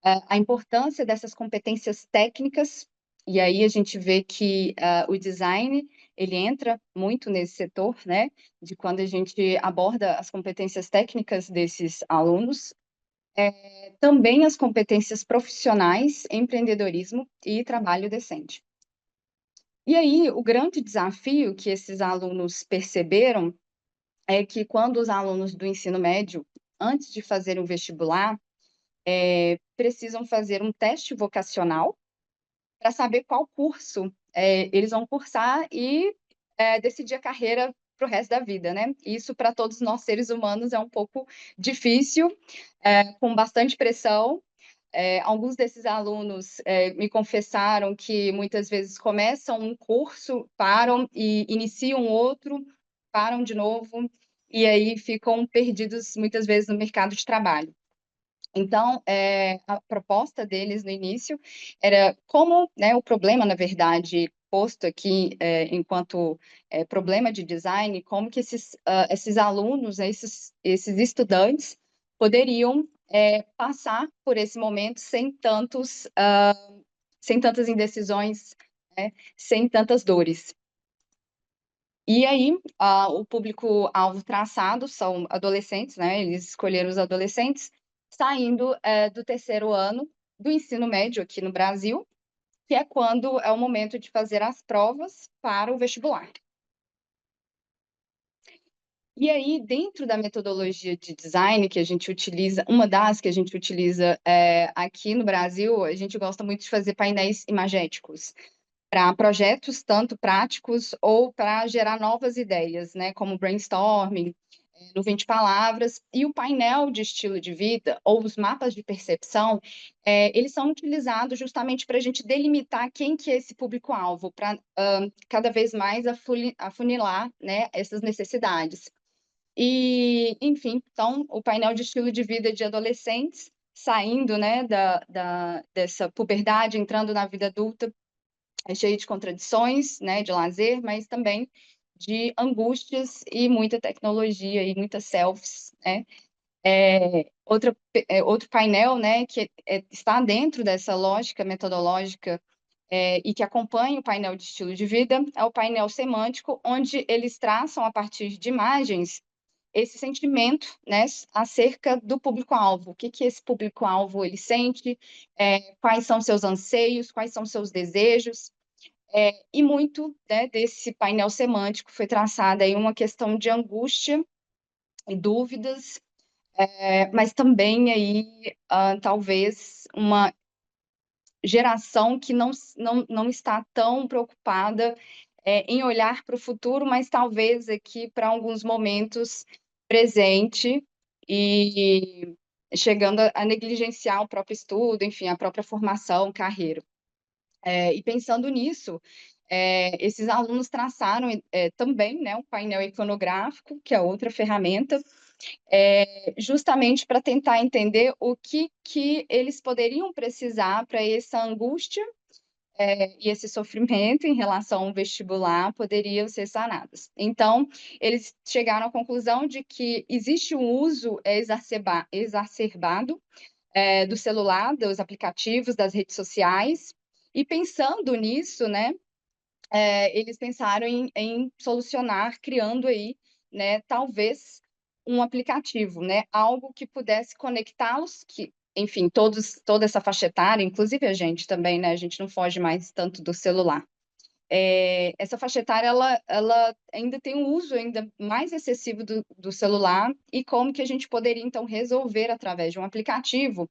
a importância dessas competências técnicas, e aí a gente vê que o design, ele entra muito nesse setor, né, de quando a gente aborda as competências técnicas desses alunos, também as competências profissionais, empreendedorismo e trabalho decente. E aí, o grande desafio que esses alunos perceberam é que quando os alunos do ensino médio, antes de fazer o vestibular, precisam fazer um teste vocacional para saber qual curso eles vão cursar e decidir a carreira para o resto da vida, né? Isso, para todos nós seres humanos, é um pouco difícil, com bastante pressão. Alguns desses alunos me confessaram que muitas vezes começam um curso, param e iniciam outro, param de novo, e aí ficam perdidos muitas vezes no mercado de trabalho. Então, a proposta deles no início era como, né, o problema, na verdade, posto aqui enquanto problema de design, como que esses alunos, né, esses estudantes, poderiam passar por esse momento sem tantas indecisões, né, sem tantas dores. E aí, o público-alvo traçado são adolescentes, né? Eles escolheram os adolescentes saindo do terceiro ano do ensino médio aqui no Brasil, que é quando é o momento de fazer as provas para o vestibular. E aí, dentro da metodologia de design que a gente utiliza, uma das que a gente utiliza aqui no Brasil, a gente gosta muito de fazer painéis imagéticos para projetos tanto práticos ou para gerar novas ideias, né, como brainstorming, no 20 palavras, e o painel de estilo de vida, ou os mapas de percepção, eles são utilizados justamente para a gente delimitar quem que é esse público-alvo, para cada vez mais afunilar, né, essas necessidades. E, enfim, então, o painel de estilo de vida de adolescentes, saindo, né, dessa puberdade, entrando na vida adulta, é cheio de contradições, né, de lazer, mas também de angústias e muita tecnologia e muitas selfies, né? Outro painel, né, que está dentro dessa lógica metodológica e que acompanha o painel de estilo de vida, é o painel semântico, onde eles traçam, a partir de imagens, esse sentimento, né, acerca do público-alvo. O que esse público-alvo ele sente, quais são seus anseios, quais são seus desejos. E muito, né, desse painel semântico foi traçada aí uma questão de angústia e dúvidas, mas também aí, talvez, uma geração que não está tão preocupada em olhar para o futuro, mas talvez aqui para alguns momentos presente e chegando a negligenciar o próprio estudo, enfim, a própria formação, carreira. E pensando nisso, esses alunos traçaram também, né, um painel iconográfico, que é outra ferramenta, justamente para tentar entender o que eles poderiam precisar para essa angústia e esse sofrimento em relação ao vestibular poderiam ser sanados. Então, eles chegaram à conclusão de que existe um uso exacerbado do celular, dos aplicativos, das redes sociais, e pensando nisso, né, eles pensaram em solucionar, criando aí, né, talvez um aplicativo, né, algo que pudesse conectá-los, que, enfim, toda essa faixa etária, inclusive a gente também, né, a gente não foge mais tanto do celular. Essa faixa etária, ela ainda tem um uso ainda mais excessivo do celular, e como que a gente poderia, então, resolver, através de um aplicativo,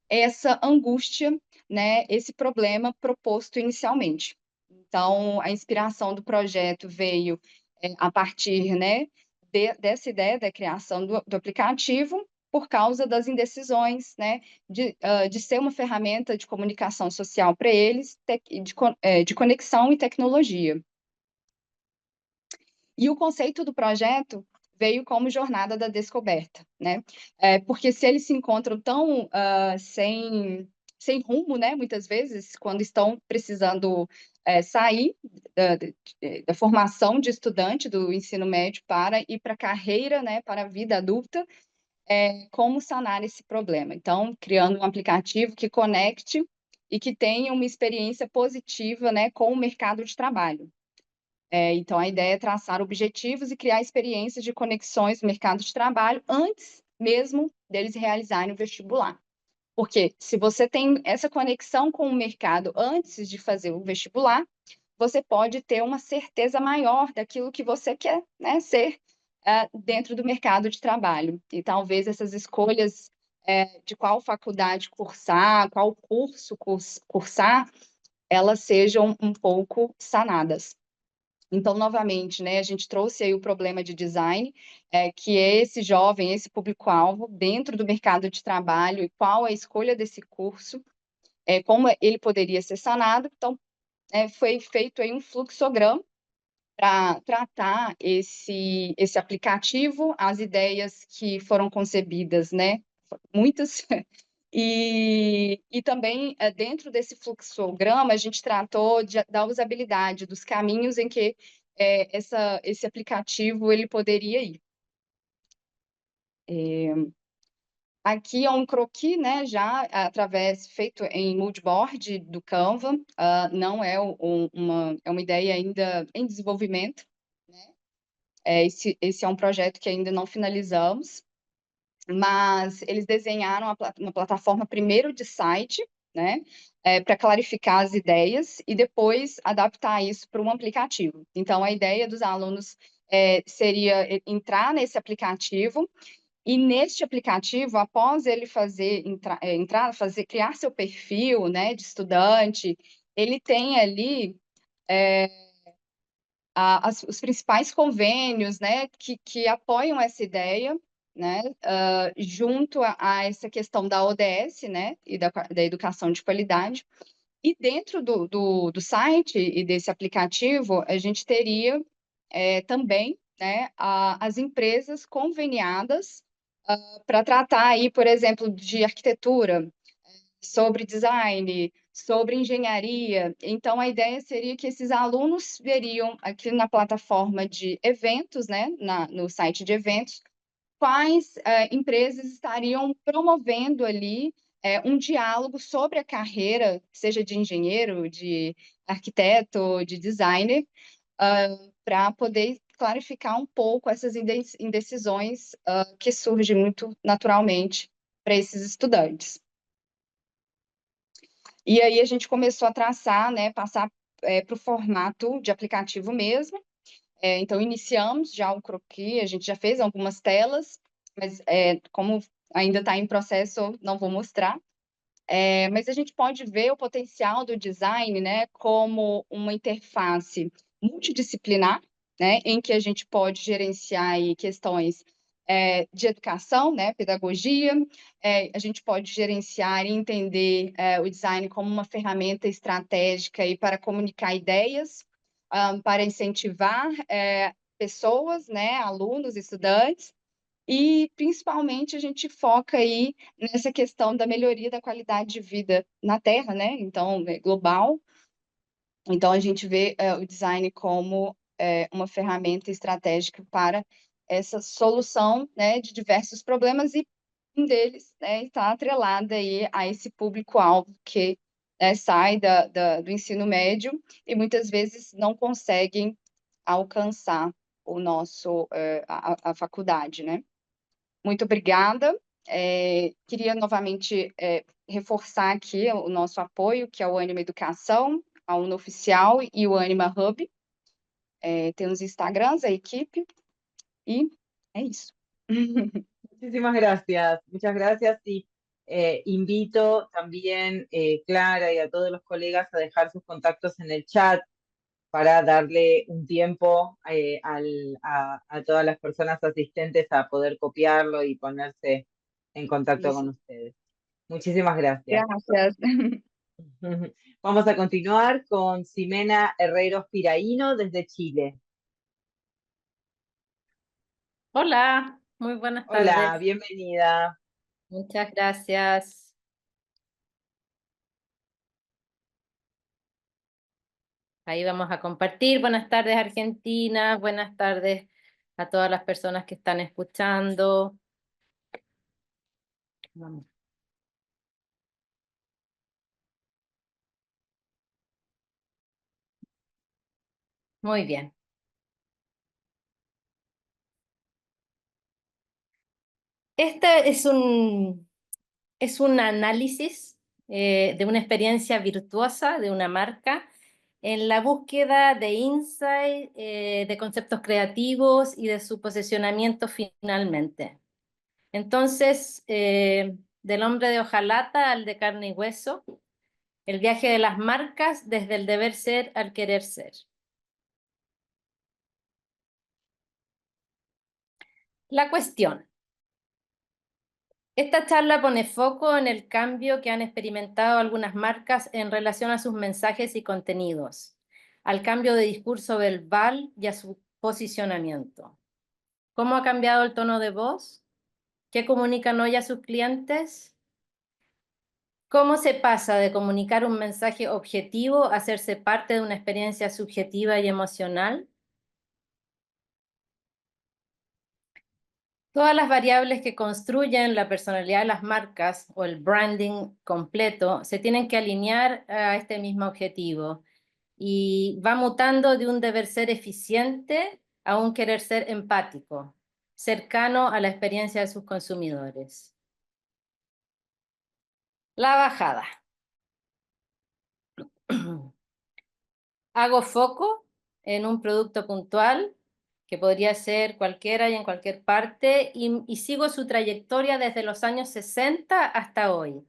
essa angústia, né, esse problema proposto inicialmente. Então, a inspiração do projeto veio a partir, né, dessa ideia da criação do aplicativo, por causa das indecisões, né, de ser uma ferramenta de comunicação social para eles, de conexão e tecnologia. E o conceito do projeto veio como jornada da descoberta, né? Porque se eles se encontram tão sem rumo, né? Muitas vezes, quando estão precisando sair da formação de estudante do ensino médio para ir para a carreira, né? Para a vida adulta, como sanar esse problema? Então, criando um aplicativo que conecte e que tenha uma experiência positiva, né? Com o mercado de trabalho. Então, a ideia é traçar objetivos e criar experiências de conexões no mercado de trabalho antes mesmo deles realizarem o vestibular. Porque se você tem essa conexão com o mercado antes de fazer o vestibular, você pode ter uma certeza maior daquilo que você quer, né, ser dentro do mercado de trabalho. E talvez essas escolhas de qual faculdade cursar, qual curso cursar, elas sejam um pouco sanadas. Então, novamente, né, a gente trouxe aí o problema de design, que é esse jovem, esse público-alvo dentro do mercado de trabalho, e qual a escolha desse curso, como ele poderia ser sanado. Então, foi feito aí um fluxograma para tratar esse aplicativo, as ideias que foram concebidas, né, muitas, e também, dentro desse fluxograma, a gente tratou da usabilidade, dos caminhos em que esse aplicativo ele poderia ir. Aqui é um croquis, né, já feito em moodboard do Canva, não é uma ideia ainda em desenvolvimento, né? Esse é um projeto que ainda não finalizamos, mas eles desenharam uma plataforma primeiro de site, né, para clarificar as ideias e depois adaptar isso para um aplicativo. Então, a ideia dos alunos seria entrar nesse aplicativo, e neste aplicativo, após ele criar seu perfil, né, de estudante, ele tem ali os principais convênios, né, que apoiam essa ideia, né, junto a essa questão da ODS, né, e da educação de qualidade. E dentro do site e desse aplicativo, a gente teria também, né, as empresas conveniadas para tratar aí, por exemplo, de arquitetura, sobre design, sobre engenharia. Então, a ideia seria que esses alunos veriam aqui na plataforma de eventos, né, no site de eventos, quais empresas estariam promovendo ali um diálogo sobre a carreira, seja de engenheiro, de arquiteto, de designer, para poder clarificar um pouco essas indecisões que surgem muito naturalmente para esses estudantes. E aí a gente começou a traçar, né, passar para o formato de aplicativo mesmo. Então, iniciamos já o croquis, a gente já fez algumas telas, mas como ainda está em processo, não vou mostrar. Mas a gente pode ver o potencial do design, né, como uma interface multidisciplinar, né, em que a gente pode gerenciar aí questões de educação, né, pedagogia, a gente pode gerenciar e entender o design como uma ferramenta estratégica aí para comunicar ideias, para incentivar pessoas, né, alunos, estudantes, e principalmente a gente foca aí nessa questão da melhoria da qualidade de vida na Terra, né, então global, Então, a gente vê o design como uma ferramenta estratégica para essa solução, né, de diversos problemas, e um deles, né, está atrelada aí a esse público-alvo que, né, sai do ensino médio e muitas vezes não conseguem alcançar o nosso, a faculdade, né? Muito obrigada. Queria novamente reforçar aqui o nosso apoio, que é o Ânima Educação, a UNA Oficial e o Ânima Hub. Tem os Instagrams, a equipe, e é isso. Muchísimas gracias, muchas gracias y invito también, Clara, y a todos los colegas a dejar sus contactos en el chat para darle un tiempo a todas las personas asistentes a poder copiarlo y ponerse en contacto Isso. con ustedes. Muchísimas gracias. Gracias. Vamos a continuar con Ximena Herreros Piraíno desde Chile. Hola, muy buenas Hola, tardes. bienvenida. Muchas gracias. Ahí vamos a compartir. Buenas tardes, Argentina. Buenas tardes a todas las personas que están escuchando. Vamos. Muy bien. Este es un análisis de una experiencia virtuosa de una marca en la búsqueda de insight, de conceptos creativos y de su posicionamiento finalmente. Entonces, del hombre de hojalata al de carne y hueso, el viaje de las marcas desde el deber ser al querer ser. La cuestión. Esta charla pone foco en el cambio que han experimentado algunas marcas en relación a sus mensajes y contenidos, al cambio de discurso verbal y a su posicionamiento. ¿Cómo ha cambiado el tono de voz? ¿Qué comunican hoy a sus clientes? ¿Cómo se pasa de comunicar un mensaje objetivo a hacerse parte de una experiencia subjetiva y emocional? Todas las variables que construyen la personalidad de las marcas o el branding completo se tienen que alinear a este mismo objetivo y va mutando de un deber ser eficiente a un querer ser empático, cercano a la experiencia de sus consumidores. La bajada. Hago foco en un producto puntual, que podría ser cualquiera y en cualquier parte, y sigo su trayectoria desde los años 60 hasta hoy.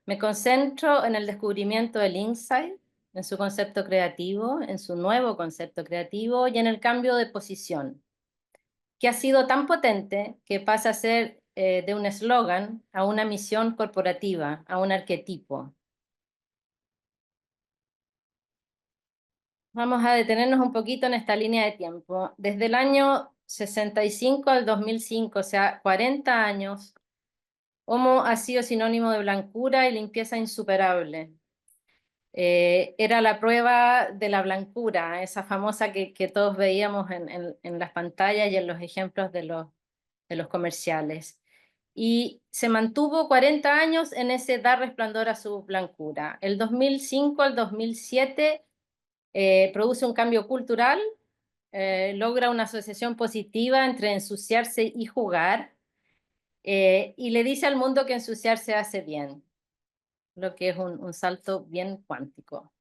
Me concentro en el descubrimiento del insight, en su concepto creativo, en su nuevo concepto creativo y en el cambio de posición, que ha sido tan potente que pasa a ser de un eslogan a una misión corporativa, a un arquetipo. Vamos a detenernos un poquito en esta línea de tiempo. Desde el año 65 al 2005, o sea, 40 años, Homo ha sido sinónimo de blancura y limpieza insuperable. Era la prueba de la blancura, esa famosa que todos veíamos en las pantallas y en los ejemplos de los comerciales. Y se mantuvo 40 años en ese dar resplandor a su blancura. El 2005 al 2007 produce un cambio cultural, logra una asociación positiva entre ensuciarse y jugar, y le dice al mundo que ensuciarse hace bien, lo que es un salto bien cuántico.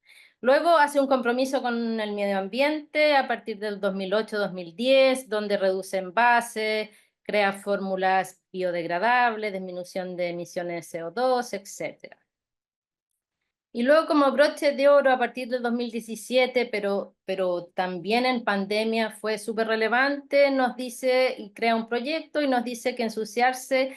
Luego hace un compromiso con el medio ambiente a partir del 2008-2010, donde reduce envases, crea fórmulas biodegradables, disminución de emisiones de CO2, etc. Y luego como broche de oro a partir del 2017, pero también en pandemia fue súper relevante, nos dice y crea un proyecto y nos dice que ensuciarse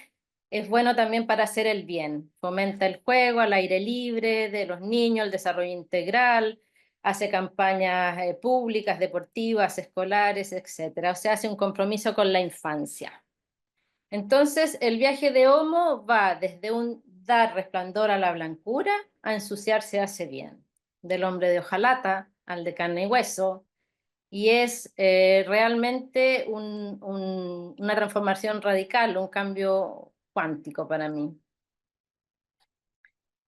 es bueno también para hacer el bien. Fomenta el juego al aire libre de los niños, el desarrollo integral, hace campañas públicas, deportivas, escolares, etc. O sea, hace un compromiso con la infancia. Entonces, el viaje de Homo va desde un dar resplandor a la blancura a ensuciarse hace bien. Del hombre de hojalata al de carne y hueso, y es realmente una transformación radical, un cambio cuántico para mí.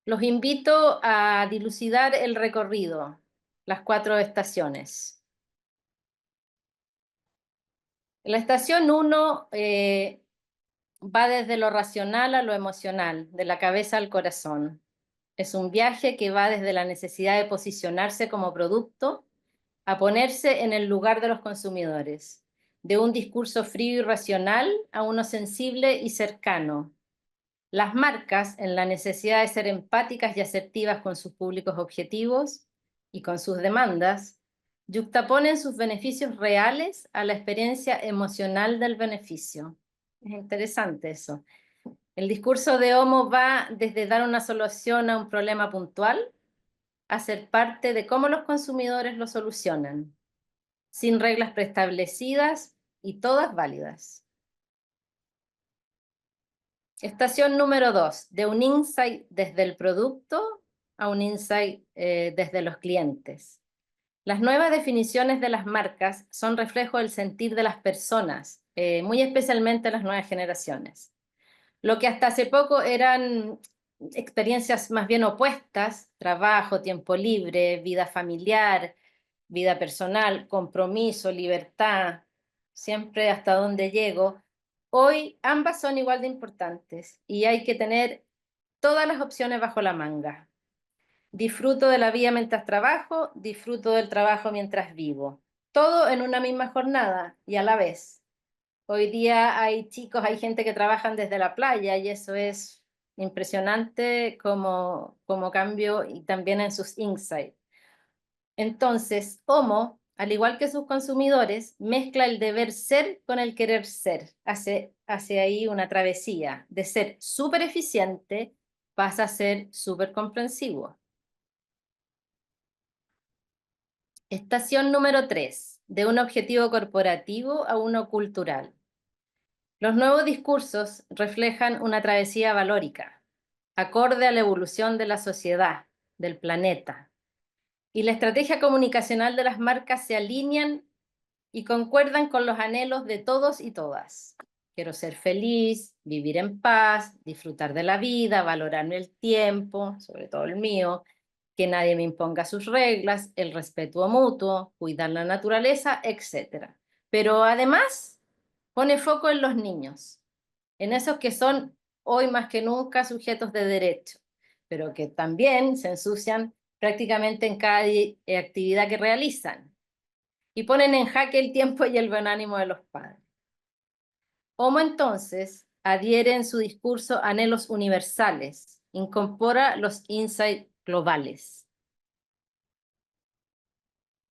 Los invito a dilucidar el recorrido, las 4 estaciones. La estación 1 va desde lo racional a lo emocional, de la cabeza al corazón. Es un viaje que va desde la necesidad de posicionarse como producto a ponerse en el lugar de los consumidores, de un discurso frío y racional a uno sensible y cercano. Las marcas, en la necesidad de ser empáticas y asertivas con sus públicos objetivos y con sus demandas, yuxtaponen sus beneficios reales a la experiencia emocional del beneficio. Es interesante eso. El discurso de Homo va desde dar una solución a un problema puntual a ser parte de cómo los consumidores lo solucionan, sin reglas preestablecidas y todas válidas. Estación número 2, de un insight desde el producto a un insight desde los clientes. Las nuevas definiciones de las marcas son reflejo del sentir de las personas, muy especialmente las nuevas generaciones. Lo que hasta hace poco eran experiencias más bien opuestas, trabajo, tiempo libre, vida familiar, vida personal, compromiso, libertad, siempre hasta dónde llego. Hoy ambas son igual de importantes y hay que tener todas las opciones bajo la manga. Disfruto de la vida mientras trabajo, disfruto del trabajo mientras vivo. Todo en una misma jornada y a la vez. Hoy día hay chicos, hay gente que trabajan desde la playa y eso es impresionante como cambio y también en sus insights. Entonces, Homo, al igual que sus consumidores, mezcla el deber ser con el querer ser. Hace ahí una travesía. De ser súper eficiente pasa a ser súper comprensivo. Estación número 3, de un objetivo corporativo a uno cultural. Los nuevos discursos reflejan una travesía valórica, acorde a la evolución de la sociedad, del planeta. Y la estrategia comunicacional de las marcas se alinean y concuerdan con los anhelos de todos y todas. Quiero ser feliz, vivir en paz, disfrutar de la vida, valorarme el tiempo, sobre todo el mío, que nadie me imponga sus reglas, el respeto mutuo, cuidar la naturaleza, etc. Pero además pone foco en los niños, en esos que son hoy más que nunca sujetos de derecho, pero que también se ensucian prácticamente en cada actividad que realizan y ponen en jaque el tiempo y el buen ánimo de los padres. Homo entonces adhiere en su discurso a anhelos universales, incorpora los insights globales.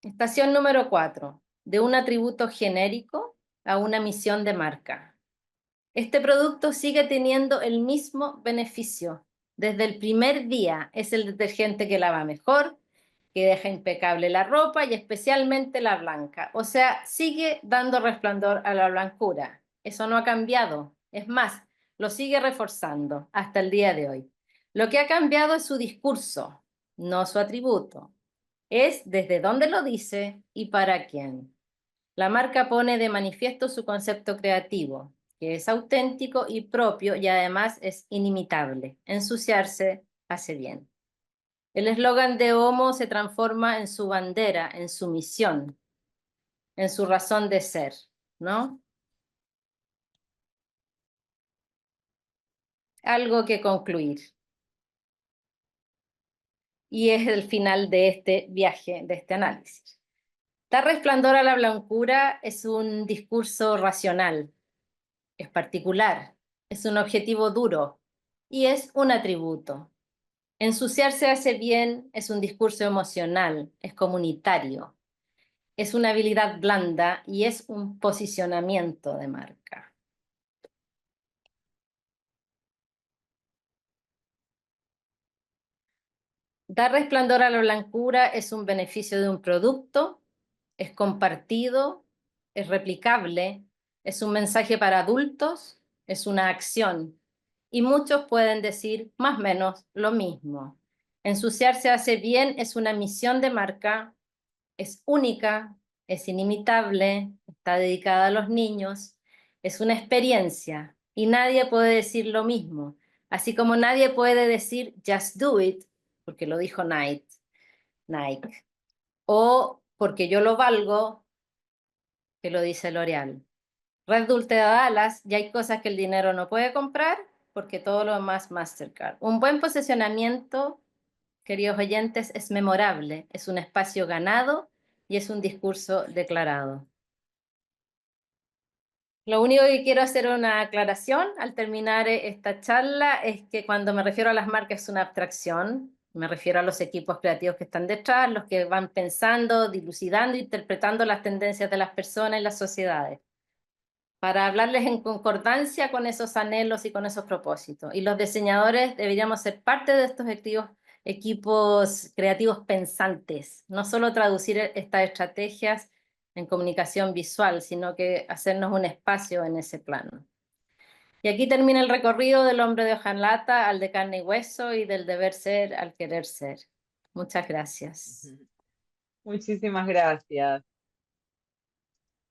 Estación número 4, de un atributo genérico a una misión de marca. Este producto sigue teniendo el mismo beneficio. Desde el primer día es el detergente que lava mejor, que deja impecable la ropa y especialmente la blanca. O sea, sigue dando resplandor a la blancura. Eso no ha cambiado. Es más, lo sigue reforzando hasta el día de hoy. Lo que ha cambiado es su discurso, no su atributo. Es desde dónde lo dice y para quién. La marca pone de manifiesto su concepto creativo, que es auténtico y propio y además es inimitable. Ensuciarse hace bien. El eslogan de Homo se transforma en su bandera, en su misión, en su razón de ser, ¿no? Algo que concluir. Y es el final de este viaje, de este análisis. Dar resplandor a la blancura es un discurso racional, es particular, es un objetivo duro y es un atributo. Ensuciarse hace bien es un discurso emocional, es comunitario, es una habilidad blanda y es un posicionamiento de marca. Dar resplandor a la blancura es un beneficio de un producto, es compartido, es replicable, es un mensaje para adultos, es una acción. Y muchos pueden decir más o menos lo mismo. Ensuciarse hace bien es una misión de marca, es única, es inimitable, está dedicada a los niños, es una experiencia y nadie puede decir lo mismo. Así como nadie puede decir just do it, porque lo dijo Nike, o porque yo lo valgo, que lo dice L'Oreal. Red Dulce de Dallas, ya hay cosas que el dinero no puede comprar, porque todo lo demás Mastercard. Un buen posicionamiento, queridos oyentes, es memorable, es un espacio ganado y es un discurso declarado. Lo único que quiero hacer una aclaración al terminar esta charla es que cuando me refiero a las marcas es una abstracción, me refiero a los equipos creativos que están detrás, los que van pensando, dilucidando, interpretando las tendencias de las personas y las sociedades, para hablarles en concordancia con esos anhelos y con esos propósitos. Y los diseñadores deberíamos ser parte de estos equipos creativos pensantes, no solo traducir estas estrategias en comunicación visual, sino que hacernos un espacio en ese plano. Y aquí termina el recorrido del hombre de hojalata al de carne y hueso y del deber ser al querer ser. Muchas gracias. Muchísimas gracias.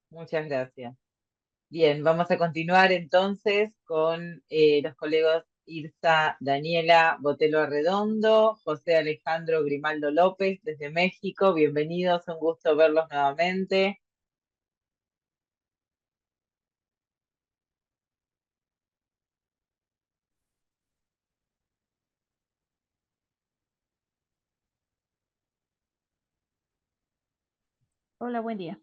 Muchas gracias. Bien, vamos a continuar entonces con los colegas Irsa Daniela Botelo Arredondo, José Alejandro Grimaldo López desde México. Bienvenidos, un gusto verlos nuevamente. Hola, buen día.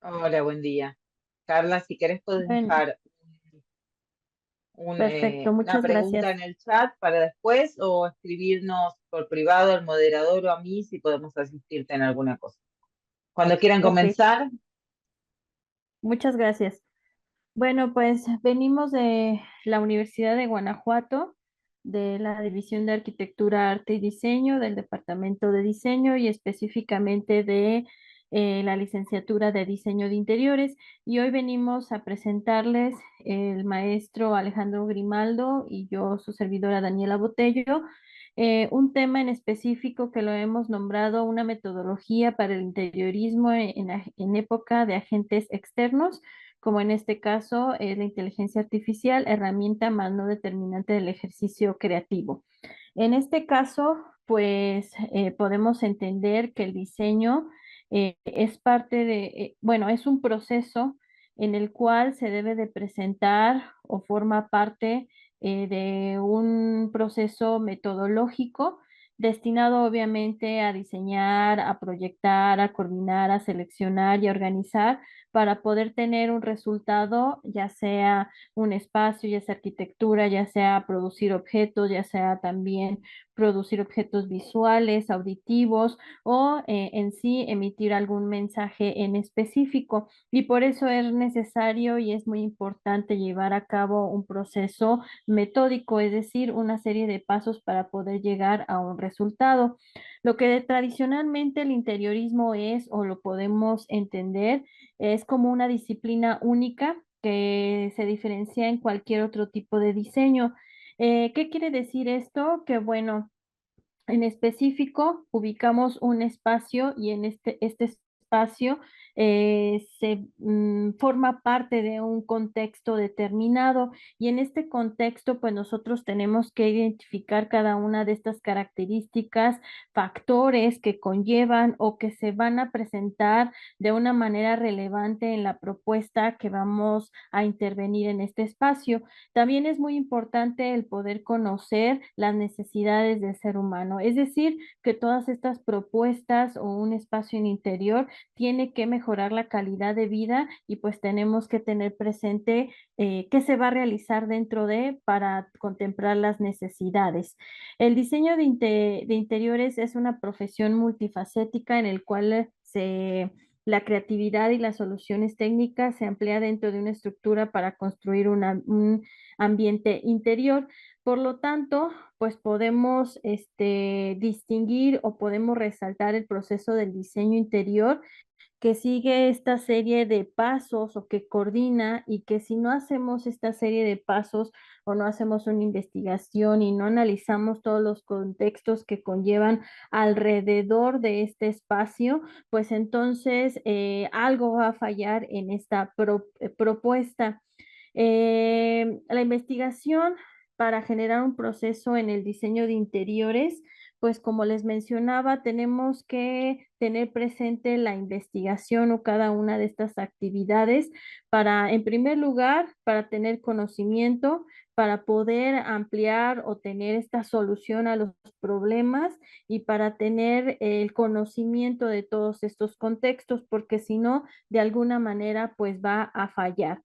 Hola, buen día. Carla, si querés puedes Bueno, dejar perfecto, una muchas pregunta gracias. en el chat para después o escribirnos por privado al moderador o a mí si podemos asistirte en alguna cosa. Cuando quieran Ok, comenzar, muchas gracias. Bueno, pues venimos de la Universidad de Guanajuato, de la División de Arquitectura, Arte y Diseño, del Departamento de Diseño y específicamente de la licenciatura de Diseño de Interiores. Y hoy venimos a presentarles el maestro Alejandro Grimaldo y yo, su servidora Daniela Botello, un tema en específico que lo hemos nombrado una metodología para el interiorismo en época de agentes externos, como en este caso es la inteligencia artificial, herramienta más no determinante del ejercicio creativo. En este caso, pues podemos entender que el diseño es parte de, bueno, es un proceso en el cual se debe de presentar o forma parte de un proceso metodológico destinado obviamente a diseñar, a proyectar, a coordinar, a seleccionar y a organizar para poder tener un resultado, ya sea un espacio, ya sea arquitectura, ya sea producir objetos, ya sea también producir objetos visuales, auditivos o en sí emitir algún mensaje en específico. Y por eso es necesario y es muy importante llevar a cabo un proceso metódico, es decir, una serie de pasos para poder llegar a un resultado. Lo que tradicionalmente el interiorismo es o lo podemos entender es como una disciplina única que se diferencia en cualquier otro tipo de diseño. ¿Qué quiere decir esto? Que bueno, en específico, ubicamos un espacio y en este espacio forma parte de un contexto determinado y en este contexto pues nosotros tenemos que identificar cada una de estas características, factores que conllevan o que se van a presentar de una manera relevante en la propuesta que vamos a intervenir en este espacio. También es muy importante el poder conocer las necesidades del ser humano, es decir, que todas estas propuestas o un espacio en interior tiene que mejorar la calidad de vida y pues tenemos que tener presente qué se va a realizar dentro de para contemplar las necesidades. El diseño de interiores es una profesión multifacética en el cual la creatividad y las soluciones técnicas se emplea dentro de una estructura para construir un ambiente interior. por lo tanto, pues podemos distinguir o podemos resaltar el proceso del diseño interior que sigue esta serie de pasos o que coordina y que si no hacemos esta serie de pasos o no hacemos una investigación y no analizamos todos los contextos que conllevan alrededor de este espacio, pues entonces algo va a fallar en esta propuesta. La investigación para generar un proceso en el diseño de interiores, pues como les mencionaba, tenemos que tener presente la investigación o cada una de estas actividades para, en primer lugar, para tener conocimiento, para poder ampliar o tener esta solución a los problemas y para tener el conocimiento de todos estos contextos, porque si no, de alguna manera, pues va a fallar.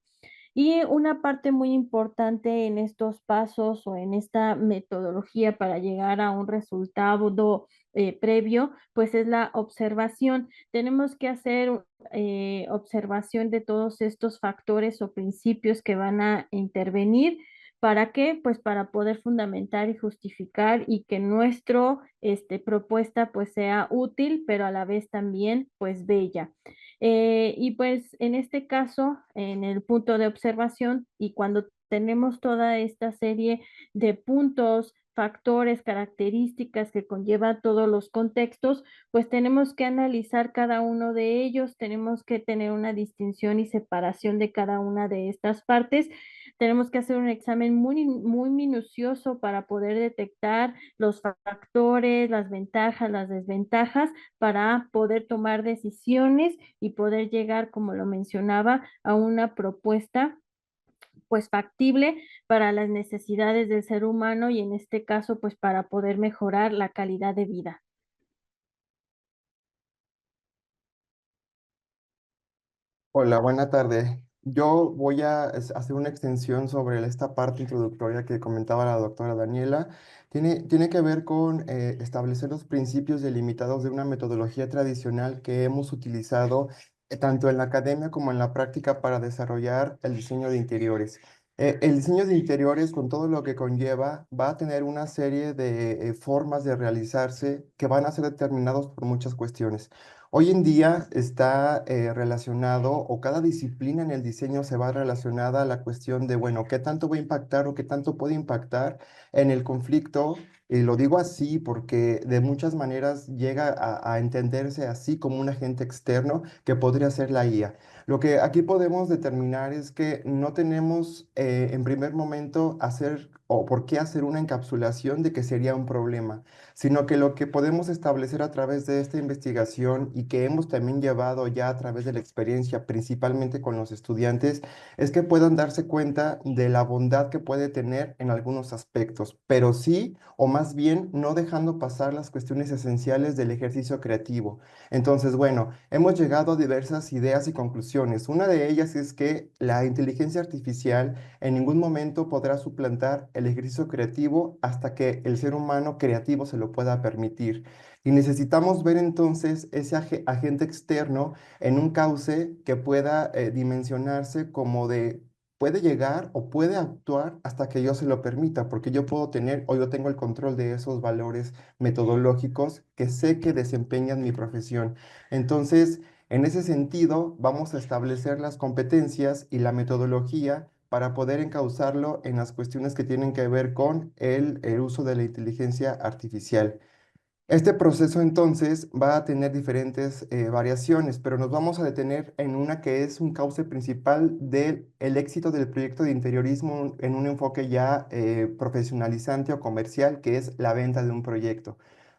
Y una parte muy importante en estos pasos o en esta metodología para llegar a un resultado previo, pues es la observación. Tenemos que hacer observación de todos estos factores o principios que van a intervenir. ¿Para qué? Pues para poder fundamentar y justificar y que nuestra propuesta pues sea útil, pero a la vez también pues bella. Y pues en este caso, en el punto de observación y cuando tenemos toda esta serie de puntos, factores, características que conlleva todos los contextos, pues tenemos que analizar cada uno de ellos, tenemos que tener una distinción y separación de cada una de estas partes. Tenemos que hacer un examen muy minucioso para poder detectar los factores, las ventajas, las desventajas, para poder tomar decisiones y poder llegar, como lo mencionaba, a una propuesta pues factible para las necesidades del ser humano y en este caso pues para poder mejorar la calidad de vida. Hola, buena tarde. Yo voy a hacer una extensión sobre esta parte introductoria que comentaba la doctora Daniela. Tiene que ver con establecer los principios delimitados de una metodología tradicional que hemos utilizado tanto en la academia como en la práctica para desarrollar el diseño de interiores. El diseño de interiores, con todo lo que conlleva, va a tener una serie de formas de realizarse que van a ser determinados por muchas cuestiones. Hoy en día está relacionado, o cada disciplina en el diseño se va relacionada a la cuestión de, bueno, ¿qué tanto va a impactar o qué tanto puede impactar en el conflicto? Y lo digo así porque de muchas maneras llega a entenderse así como un agente externo que podría ser la IA. Lo que aquí podemos determinar es que no tenemos en primer momento hacer o por qué hacer una encapsulación de que sería un problema, sino que lo que podemos establecer a través de esta investigación y que hemos también llevado ya a través de la experiencia, principalmente con los estudiantes, es que puedan darse cuenta de la bondad que puede tener en algunos aspectos, pero sí, o más bien, no dejando pasar las cuestiones esenciales del ejercicio creativo. Entonces, bueno, hemos llegado a diversas ideas y conclusiones. Una de ellas es que la inteligencia artificial en ningún momento podrá suplantar el ejercicio creativo hasta que el ser humano creativo se lo pueda permitir. Y necesitamos ver entonces ese agente externo en un cauce que pueda dimensionarse como de puede llegar o puede actuar hasta que yo se lo permita, porque yo puedo tener o yo tengo el control de esos valores metodológicos que sé que desempeñan mi profesión. Entonces, en ese sentido, vamos a establecer las competencias y la metodología para poder encauzarlo en las cuestiones que tienen que ver con el uso de la inteligencia artificial. Este proceso entonces va a tener diferentes variaciones, pero nos vamos a detener en una que es un cauce principal del éxito del proyecto de interiorismo en un enfoque ya profesionalizante o comercial, que es la venta de un proyecto.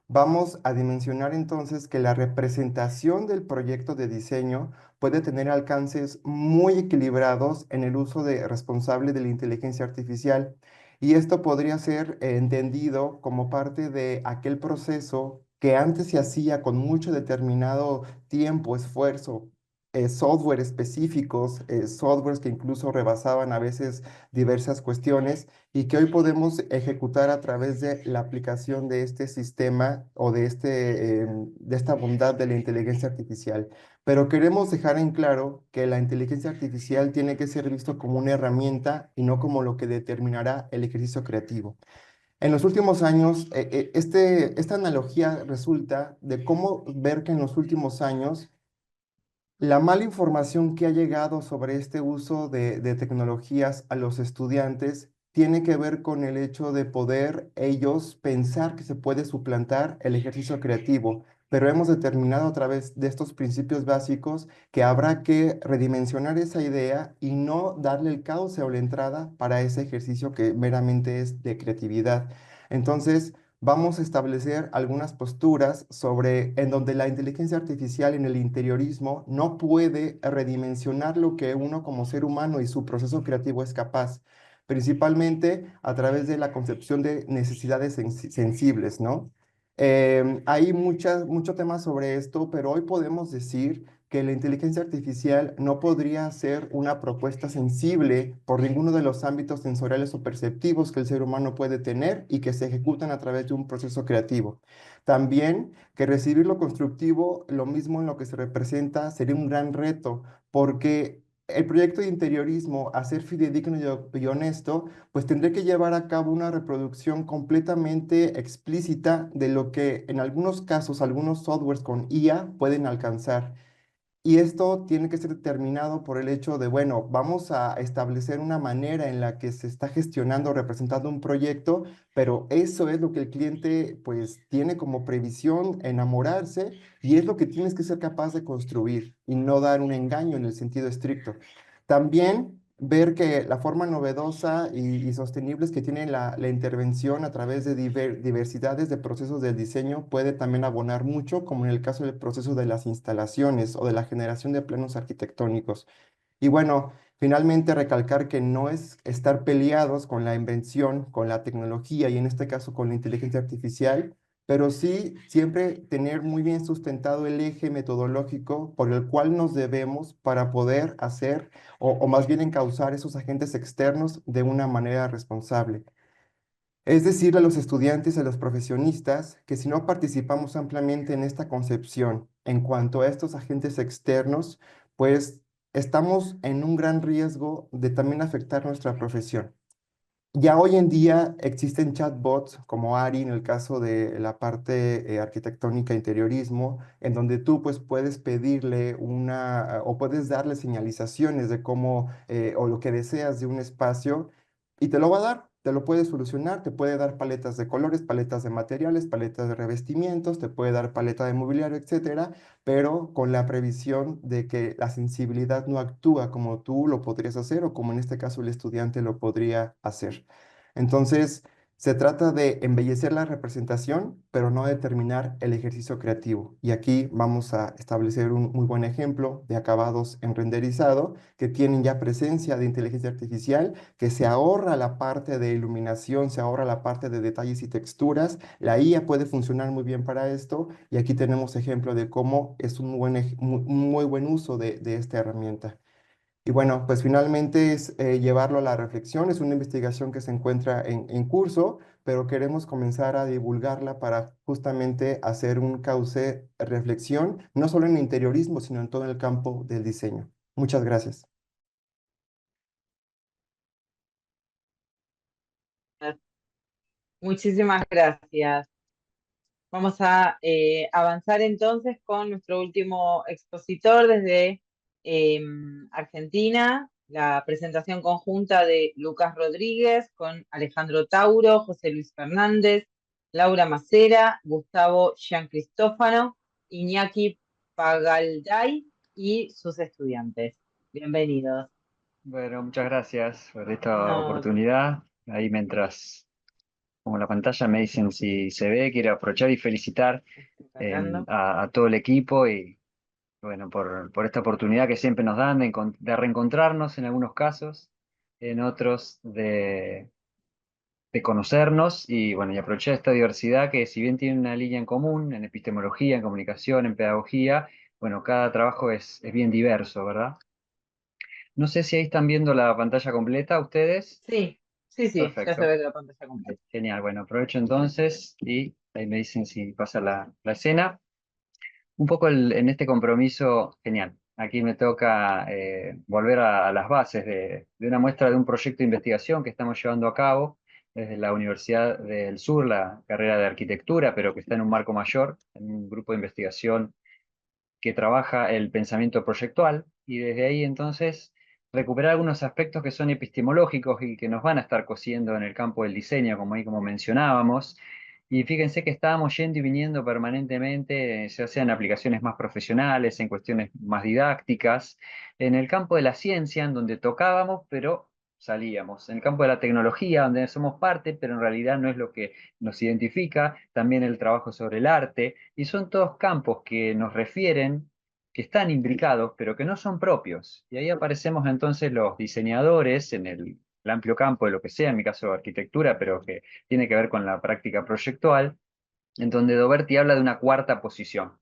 Vamos a dimensionar entonces que la representación del proyecto de diseño puede tener alcances muy equilibrados en el uso responsable de la inteligencia artificial. Y esto podría ser entendido como parte de aquel proceso que antes se hacía con mucho determinado tiempo, esfuerzo, software específicos, softwares que incluso rebasaban a veces diversas cuestiones y que hoy podemos ejecutar a través de la aplicación de este sistema o de esta bondad de la inteligencia artificial. Pero queremos dejar en claro que la inteligencia artificial tiene que ser visto como una herramienta y no como lo que determinará el ejercicio creativo. En los últimos años, esta analogía resulta de cómo ver que en los últimos años la mala información que ha llegado sobre este uso de tecnologías a los estudiantes tiene que ver con el hecho de poder ellos pensar que se puede suplantar el ejercicio creativo, pero hemos determinado a través de estos principios básicos que habrá que redimensionar esa idea y no darle el cauce o la entrada para ese ejercicio que meramente es de creatividad. Entonces, vamos a establecer algunas posturas sobre en donde la inteligencia artificial en el interiorismo no puede redimensionar lo que uno como ser humano y su proceso creativo es capaz, principalmente a través de la concepción de necesidades sensibles, ¿no? Hay mucho tema sobre esto, pero hoy podemos decir que la inteligencia artificial no podría ser una propuesta sensible por ninguno de los ámbitos sensoriales o perceptivos que el ser humano puede tener y que se ejecutan a través de un proceso creativo. También que recibir lo constructivo, lo mismo en lo que se representa, sería un gran reto, porque el proyecto de interiorismo, a ser fidedigno y honesto, pues tendré que llevar a cabo una reproducción completamente explícita de lo que en algunos casos, algunos softwares con IA pueden alcanzar. Y esto tiene que ser determinado por el hecho de, bueno, vamos a establecer una manera en la que se está gestionando o representando un proyecto, pero eso es lo que el cliente pues tiene como previsión enamorarse y es lo que tienes que ser capaz de construir y no dar un engaño en el sentido estricto. También ver que la forma novedosa y sostenibles que tiene la intervención a través de diversidades de procesos del diseño puede también abonar mucho, como en el caso del proceso de las instalaciones o de la generación de planos arquitectónicos. Y bueno, finalmente recalcar que no es estar peleados con la invención, con la tecnología y en este caso con la inteligencia artificial, pero sí siempre tener muy bien sustentado el eje metodológico por el cual nos debemos para poder hacer o más bien encauzar esos agentes externos de una manera responsable. Es decir, a los estudiantes, a los profesionistas, que si no participamos ampliamente en esta concepción en cuanto a estos agentes externos, pues estamos en un gran riesgo de también afectar nuestra profesión. Ya hoy en día existen chatbots como Ari en el caso de la parte arquitectónica interiorismo, en donde tú pues puedes pedirle o puedes darle señalizaciones de cómo o lo que deseas de un espacio y te lo va a dar, te lo puede solucionar, te puede dar paletas de colores, paletas de materiales, paletas de revestimientos, te puede dar paleta de mobiliario, etcétera, pero con la previsión de que la sensibilidad no actúa como tú lo podrías hacer o como en este caso el estudiante lo podría hacer. Entonces, se trata de embellecer la representación, pero no determinar el ejercicio creativo. Y aquí vamos a establecer un muy buen ejemplo de acabados en renderizado que tienen ya presencia de inteligencia artificial, que se ahorra la parte de iluminación, se ahorra la parte de detalles y texturas. La IA puede funcionar muy bien para esto y aquí tenemos ejemplo de cómo es un muy buen uso de esta herramienta. Y bueno, pues finalmente es llevarlo a la reflexión. Es una investigación que se encuentra en curso, pero queremos comenzar a divulgarla para justamente hacer un cauce reflexión, no solo en el interiorismo, sino en todo el campo del diseño. Muchas gracias. Muchísimas gracias. Vamos a avanzar entonces con nuestro último expositor desde Argentina, la presentación conjunta de Lucas Rodríguez con Alejandro Tauro, José Luis Fernández, Laura Macera, Gustavo Giancristófano, Iñaki Pagalday y sus estudiantes. Bienvenidos. Bueno, muchas gracias por esta No, oportunidad. Ahí mientras pongo la pantalla me dicen si se ve, quiero aprovechar y felicitar cargando. a todo el equipo y bueno, por esta oportunidad que siempre nos dan de reencontrarnos en algunos casos, en otros de conocernos y bueno, y aprovechar esta diversidad que si bien tiene una línea en común en epistemología, en comunicación, en pedagogía, bueno, cada trabajo es bien diverso, ¿verdad? No sé si ahí están viendo la pantalla completa ustedes. Sí, sí, ya se Perfecto. ve la pantalla completa. Genial, bueno, aprovecho entonces y ahí me dicen si pasa la escena. Un poco en este compromiso, genial. Aquí me toca volver a las bases de una muestra de un proyecto de investigación que estamos llevando a cabo desde la Universidad del Sur, la carrera de arquitectura, pero que está en un marco mayor, en un grupo de investigación que trabaja el pensamiento proyectual, y desde ahí entonces recuperar algunos aspectos que son epistemológicos y que nos van a estar cosiendo en el campo del diseño, como mencionábamos. Y fíjense que estábamos yendo y viniendo permanentemente, ya sea en aplicaciones más profesionales, en cuestiones más didácticas, en el campo de la ciencia, en donde tocábamos, pero salíamos. En el campo de la tecnología, donde somos parte, pero en realidad no es lo que nos identifica. También el trabajo sobre el arte, y son todos campos que nos refieren, que están imbricados, pero que no son propios. Y ahí aparecemos entonces los diseñadores en el amplio campo de lo que sea, en mi caso arquitectura, pero que tiene que ver con la práctica proyectual, en donde Doberti habla de una cuarta posición.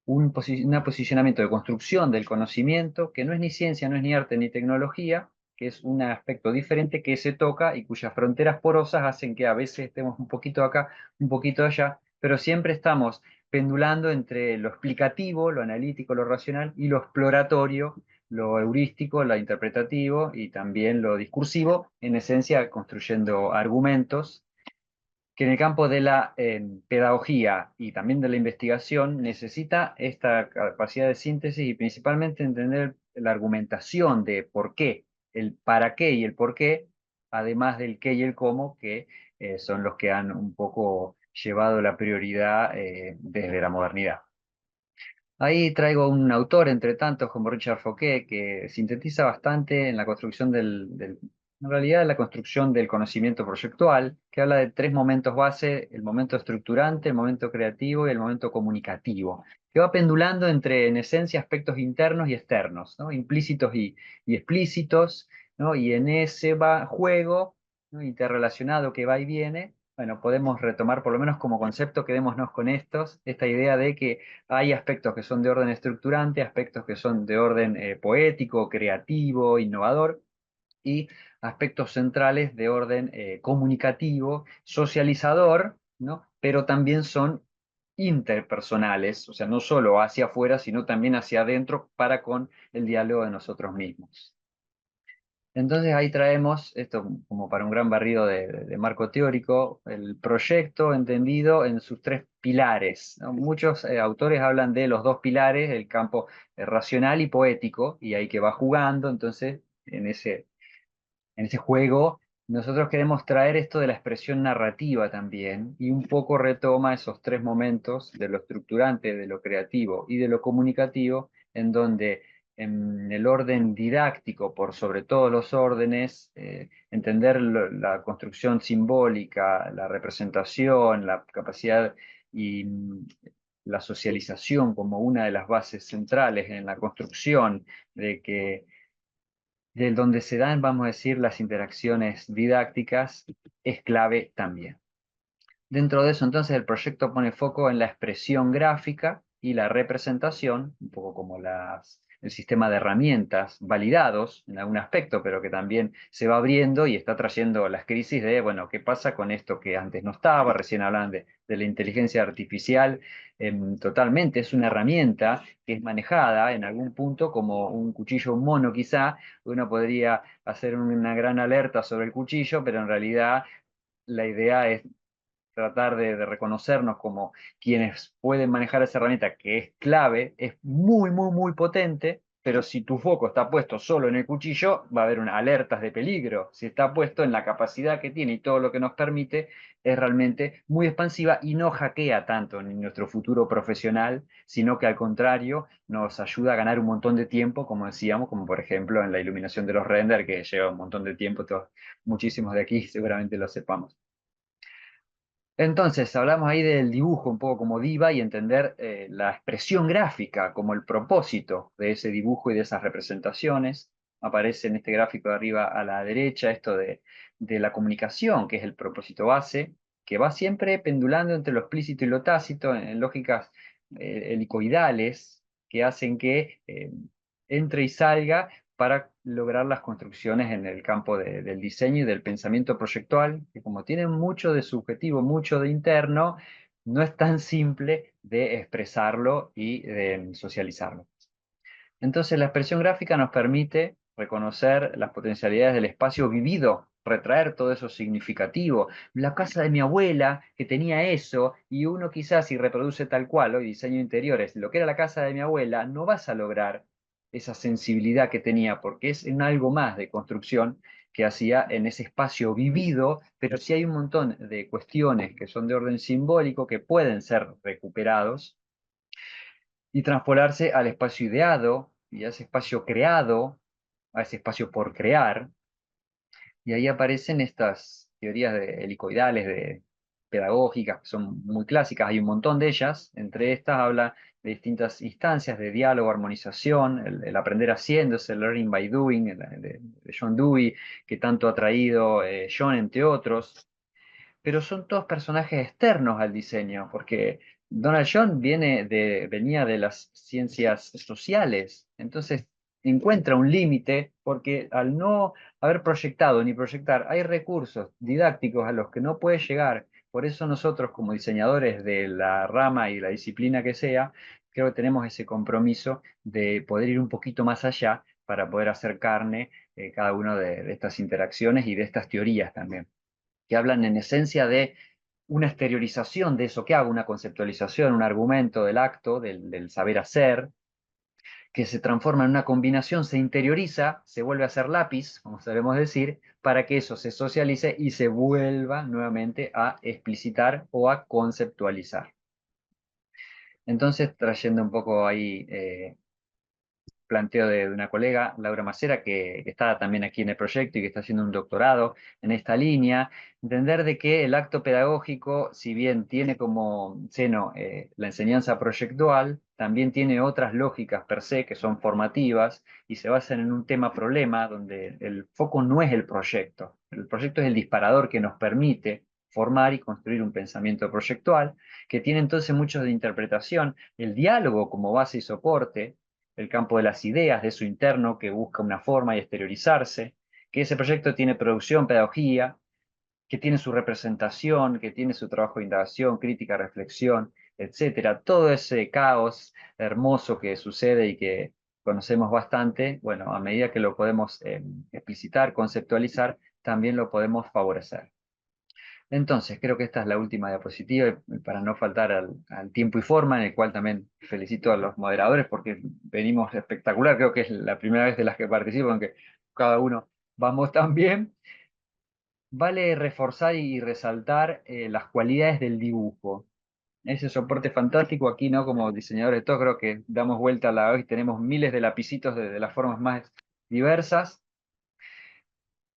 Un posicionamiento de construcción del conocimiento, que no es ni ciencia, no es ni arte, ni tecnología, que es un aspecto diferente que se toca y cuyas fronteras porosas hacen que a veces estemos un poquito acá, un poquito allá, pero siempre estamos pendulando entre lo explicativo, lo analítico, lo racional, y lo exploratorio, lo heurístico, lo interpretativo y también lo discursivo, en esencia construyendo argumentos que en el campo de la pedagogía y también de la investigación necesita esta capacidad de síntesis y principalmente entender la argumentación de por qué, el para qué y el por qué, además del qué y el cómo, que son los que han un poco llevado la prioridad desde la modernidad. Ahí traigo un autor, entre tantos, como Richard Fouquet, que sintetiza bastante en la construcción en realidad, la construcción del conocimiento proyectual, que habla de tres momentos base: el momento estructurante, el momento creativo y el momento comunicativo, que va pendulando entre, en esencia, aspectos internos y externos, ¿no? Implícitos y explícitos, ¿no? Y en ese juego, ¿no?, interrelacionado que va y viene, bueno, podemos retomar por lo menos como concepto, quedémonos con esta idea de que hay aspectos que son de orden estructurante, aspectos que son de orden poético, creativo, innovador, y aspectos centrales de orden comunicativo, socializador, ¿no? Pero también son interpersonales, o sea, no solo hacia afuera, sino también hacia adentro para con el diálogo de nosotros mismos. Entonces ahí traemos esto como para un gran barrido de marco teórico, el proyecto entendido en sus tres pilares, ¿no? Muchos autores hablan de los dos pilares, el campo racional y poético, y ahí que va jugando. Entonces en ese juego nosotros queremos traer esto de la expresión narrativa también, y un poco retoma esos tres momentos de lo estructurante, de lo creativo y de lo comunicativo, en donde en el orden didáctico, por sobre todos los órdenes, entender la construcción simbólica, la representación, la capacidad y la socialización como una de las bases centrales en la construcción, de donde se dan, vamos a decir, las interacciones didácticas, es clave también. Dentro de eso, entonces, el proyecto pone foco en la expresión gráfica y la representación, un poco como el sistema de herramientas validados en algún aspecto, pero que también se va abriendo y está trayendo las crisis de, bueno, ¿qué pasa con esto que antes no estaba? Recién hablan de la inteligencia artificial. Totalmente, es una herramienta que es manejada en algún punto como un cuchillo, un mono quizá. Uno podría hacer una gran alerta sobre el cuchillo, pero en realidad la idea es tratar de reconocernos como quienes pueden manejar esa herramienta, que es clave, es muy, muy, muy potente, pero si tu foco está puesto solo en el cuchillo, va a haber alertas de peligro. Si está puesto en la capacidad que tiene y todo lo que nos permite, es realmente muy expansiva y no hackea tanto en nuestro futuro profesional, sino que al contrario nos ayuda a ganar un montón de tiempo, como decíamos, como por ejemplo en la iluminación de los render, que lleva un montón de tiempo, muchísimos de aquí seguramente lo sepamos. Entonces, hablamos ahí del dibujo un poco como diva y entender la expresión gráfica como el propósito de ese dibujo y de esas representaciones. Aparece en este gráfico de arriba a la derecha esto de la comunicación, que es el propósito base, que va siempre pendulando entre lo explícito y lo tácito en lógicas helicoidales, que hacen que entre y salga para lograr las construcciones en el campo del diseño y del pensamiento proyectual, que como tienen mucho de subjetivo, mucho de interno, no es tan simple de expresarlo y de socializarlo. Entonces la expresión gráfica nos permite reconocer las potencialidades del espacio vivido, retraer todo eso significativo. La casa de mi abuela, que tenía eso, y uno quizás si reproduce tal cual, hoy diseño interiores, lo que era la casa de mi abuela, no vas a lograr esa sensibilidad que tenía, porque es en algo más de construcción que hacía en ese espacio vivido, pero sí hay un montón de cuestiones que son de orden simbólico que pueden ser recuperados y transpolarse al espacio ideado y a ese espacio creado, a ese espacio por crear, y ahí aparecen estas teorías helicoidales, pedagógicas, que son muy clásicas, hay un montón de ellas, entre estas habla de distintas instancias de diálogo, armonización, el aprender haciendo, el learning by doing, de John Dewey, que tanto ha traído John, entre otros, pero son todos personajes externos al diseño, porque Donald John venía de las ciencias sociales, entonces encuentra un límite porque al no haber proyectado ni proyectar, hay recursos didácticos a los que no puede llegar. Por eso nosotros como diseñadores de la rama y la disciplina que sea, creo que tenemos ese compromiso de poder ir un poquito más allá para poder hacer carne cada una de estas interacciones y de estas teorías también, que hablan en esencia de una exteriorización de eso que hago, una conceptualización, un argumento del acto, del saber hacer, que se transforma en una combinación, se interioriza, se vuelve a hacer lápiz, como sabemos decir, para que eso se socialice y se vuelva nuevamente a explicitar o a conceptualizar. Entonces, trayendo un poco ahí planteo de una colega, Laura Macera, que está también aquí en el proyecto y que está haciendo un doctorado en esta línea, entender de que el acto pedagógico, si bien tiene como seno la enseñanza proyectual, también tiene otras lógicas per se que son formativas y se basan en un tema-problema donde el foco no es el proyecto es el disparador que nos permite formar y construir un pensamiento proyectual, que tiene entonces mucho de interpretación, el diálogo como base y soporte, el campo de las ideas, de su interno, que busca una forma y exteriorizarse, que ese proyecto tiene producción, pedagogía, que tiene su representación, que tiene su trabajo de indagación, crítica, reflexión, etcétera. Todo ese caos hermoso que sucede y que conocemos bastante, bueno, a medida que lo podemos explicitar, conceptualizar, también lo podemos favorecer. Entonces, creo que esta es la última diapositiva para no faltar al tiempo y forma, en el cual también felicito a los moderadores porque venimos espectacular. Creo que es la primera vez de las que participo, aunque cada uno vamos tan bien. Vale reforzar y resaltar las cualidades del dibujo. Ese soporte fantástico aquí, ¿no? Como diseñadores de todo, creo que damos vuelta a la hoy, tenemos miles de lapicitos de las formas más diversas.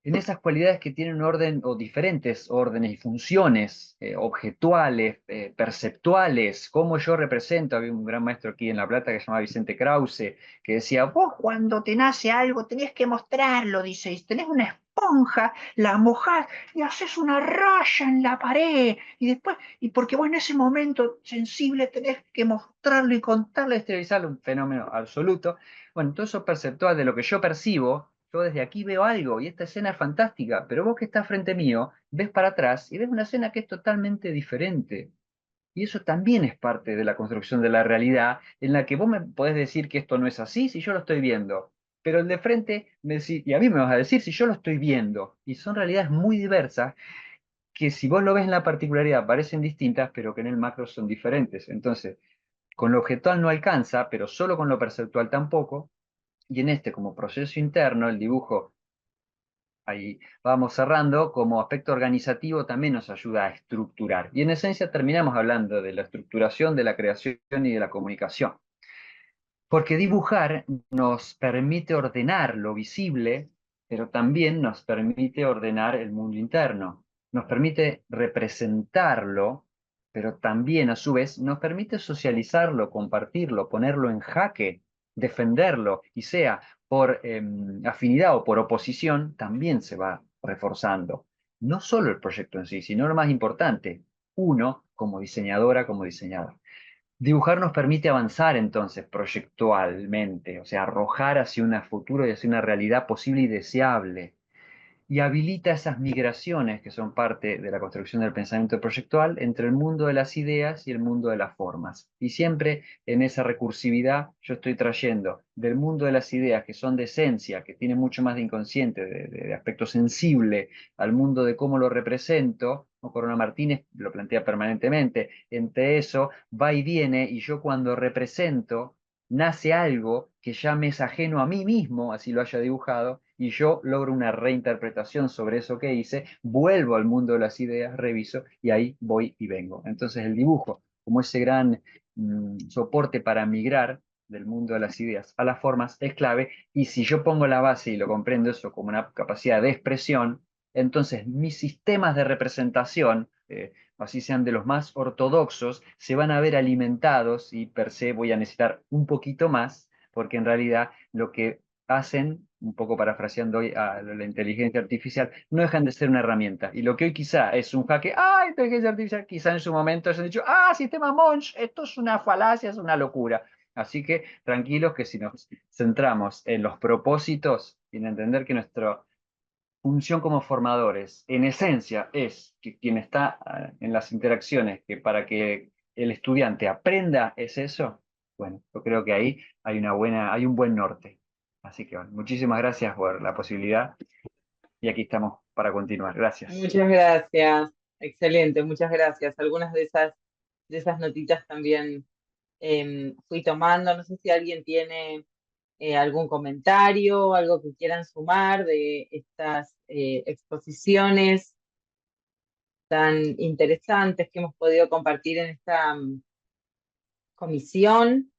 En esas cualidades que tienen un orden o diferentes órdenes y funciones objetuales, perceptuales, cómo yo represento. Había un gran maestro aquí en La Plata que se llamaba Vicente Krause, que decía, vos cuando te nace algo tenés que mostrarlo, dice, tenés una esponja, la mojás y haces una raya en la pared, y después, y porque vos en ese momento sensible tenés que mostrarlo y contarlo, esterilizarlo, un fenómeno absoluto. Bueno, todo eso perceptual de lo que yo percibo. Yo desde aquí veo algo y esta escena es fantástica, pero vos que estás frente mío, ves para atrás y ves una escena que es totalmente diferente. Y eso también es parte de la construcción de la realidad, en la que vos me podés decir que esto no es así si yo lo estoy viendo. Pero el de frente me decís, y a mí me vas a decir si yo lo estoy viendo. Y son realidades muy diversas que si vos lo ves en la particularidad parecen distintas, pero que en el macro son diferentes. Entonces, con lo objetual no alcanza, pero solo con lo perceptual tampoco. Y en este, como proceso interno, el dibujo, ahí vamos cerrando, como aspecto organizativo también nos ayuda a estructurar. Y en esencia terminamos hablando de la estructuración, de la creación y de la comunicación. Porque dibujar nos permite ordenar lo visible, pero también nos permite ordenar el mundo interno. Nos permite representarlo, pero también a su vez nos permite socializarlo, compartirlo, ponerlo en jaque, defenderlo, y sea por afinidad o por oposición, también se va reforzando. No solo el proyecto en sí, sino lo más importante, uno como diseñadora, como diseñador. Dibujar nos permite avanzar entonces proyectualmente, o sea, arrojar hacia un futuro y hacia una realidad posible y deseable. Y habilita esas migraciones que son parte de la construcción del pensamiento proyectual entre el mundo de las ideas y el mundo de las formas. Y siempre en esa recursividad yo estoy trayendo del mundo de las ideas, que son de esencia, que tiene mucho más de inconsciente, de aspecto sensible, al mundo de cómo lo represento. Corona Martínez lo plantea permanentemente. Entre eso va y viene, y yo cuando represento nace algo que ya me es ajeno a mí mismo, así lo haya dibujado, y yo logro una reinterpretación sobre eso que hice, vuelvo al mundo de las ideas, reviso, y ahí voy y vengo. Entonces el dibujo, como ese gran soporte para migrar del mundo de las ideas a las formas, es clave, y si yo pongo la base y lo comprendo eso como una capacidad de expresión, entonces mis sistemas de representación, así sean de los más ortodoxos, se van a ver alimentados y per se voy a necesitar un poquito más, porque en realidad lo que hacen, un poco parafraseando hoy a la inteligencia artificial, no dejan de ser una herramienta. Y lo que hoy quizá es un jaque, inteligencia artificial, quizá en su momento se han dicho, sistema Monch, esto es una falacia, es una locura. Así que tranquilos que si nos centramos en los propósitos y en entender que nuestra función como formadores, en esencia, es que quien está en las interacciones, que para que el estudiante aprenda es eso, bueno, yo creo que ahí hay un buen norte. Así que bueno, muchísimas gracias por la posibilidad y aquí estamos para continuar. Gracias. Muchas gracias. Excelente, muchas gracias. Algunas de esas notitas también fui tomando. No sé si alguien tiene algún comentario, algo que quieran sumar de estas exposiciones tan interesantes que hemos podido compartir en esta comisión.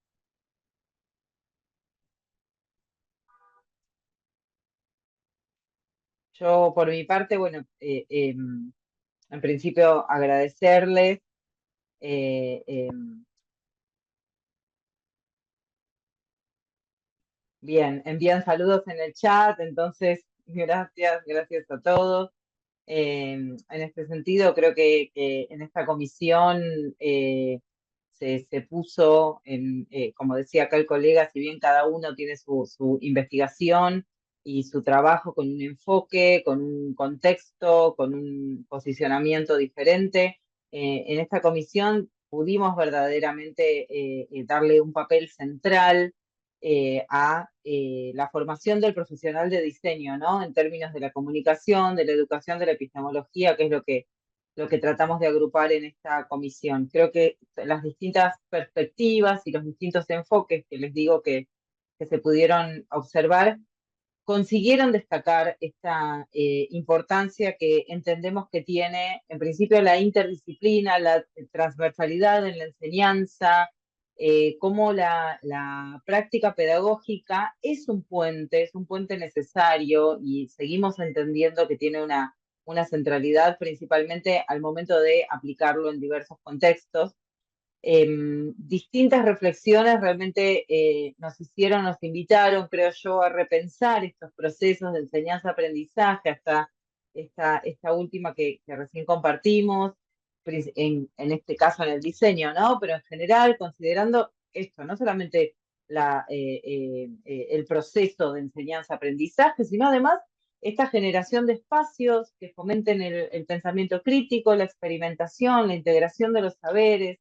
Yo, por mi parte, bueno, en principio agradecerles. Bien, envían saludos en el chat, entonces gracias a todos. En este sentido, creo que en esta comisión se puso, como decía acá el colega, si bien cada uno tiene su investigación y su trabajo con un enfoque, con un contexto, con un posicionamiento diferente, en esta comisión pudimos verdaderamente darle un papel central a la formación del profesional de diseño, ¿no? En términos de la comunicación, de la educación, de la epistemología, que es lo que tratamos de agrupar en esta comisión. Creo que las distintas perspectivas y los distintos enfoques que les digo que se pudieron observar consiguieron destacar esta importancia que entendemos que tiene, en principio, la interdisciplina, la transversalidad en la enseñanza, cómo la práctica pedagógica es un puente necesario y seguimos entendiendo que tiene una centralidad principalmente al momento de aplicarlo en diversos contextos. Distintas reflexiones realmente nos invitaron, creo yo, a repensar estos procesos de enseñanza-aprendizaje, hasta esta última que recién compartimos, en este caso en el diseño, ¿no? Pero en general, considerando esto, no solamente el proceso de enseñanza-aprendizaje, sino además esta generación de espacios que fomenten el pensamiento crítico, la experimentación, la integración de los saberes.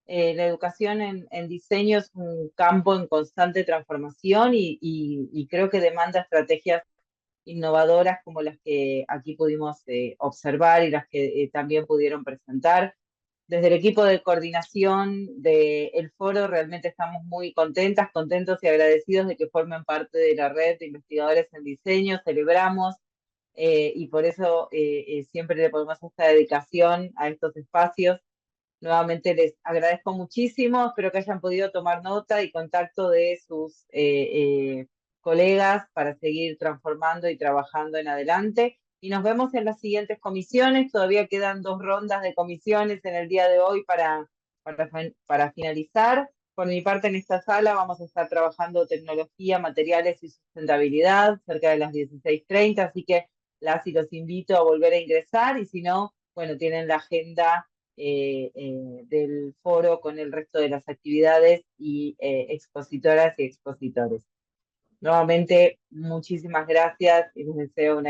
La educación en diseño es un campo en constante transformación y creo que demanda estrategias innovadoras como las que aquí pudimos observar y las que también pudieron presentar. Desde el equipo de coordinación del foro realmente estamos muy contentos y agradecidos de que formen parte de la red de investigadores en diseño. Celebramos y por eso siempre le ponemos esta dedicación a estos espacios. Nuevamente les agradezco muchísimo, espero que hayan podido tomar nota y contacto de sus colegas para seguir transformando y trabajando en adelante. Y nos vemos en las siguientes comisiones, todavía quedan 2 rondas de comisiones en el día de hoy para finalizar. Por mi parte, en esta sala vamos a estar trabajando tecnología, materiales y sustentabilidad cerca de las 16:30, así que las y los invito a volver a ingresar y si no, bueno, tienen la agenda del foro con el resto de las actividades y expositoras y expositores. Nuevamente, muchísimas gracias y les deseo una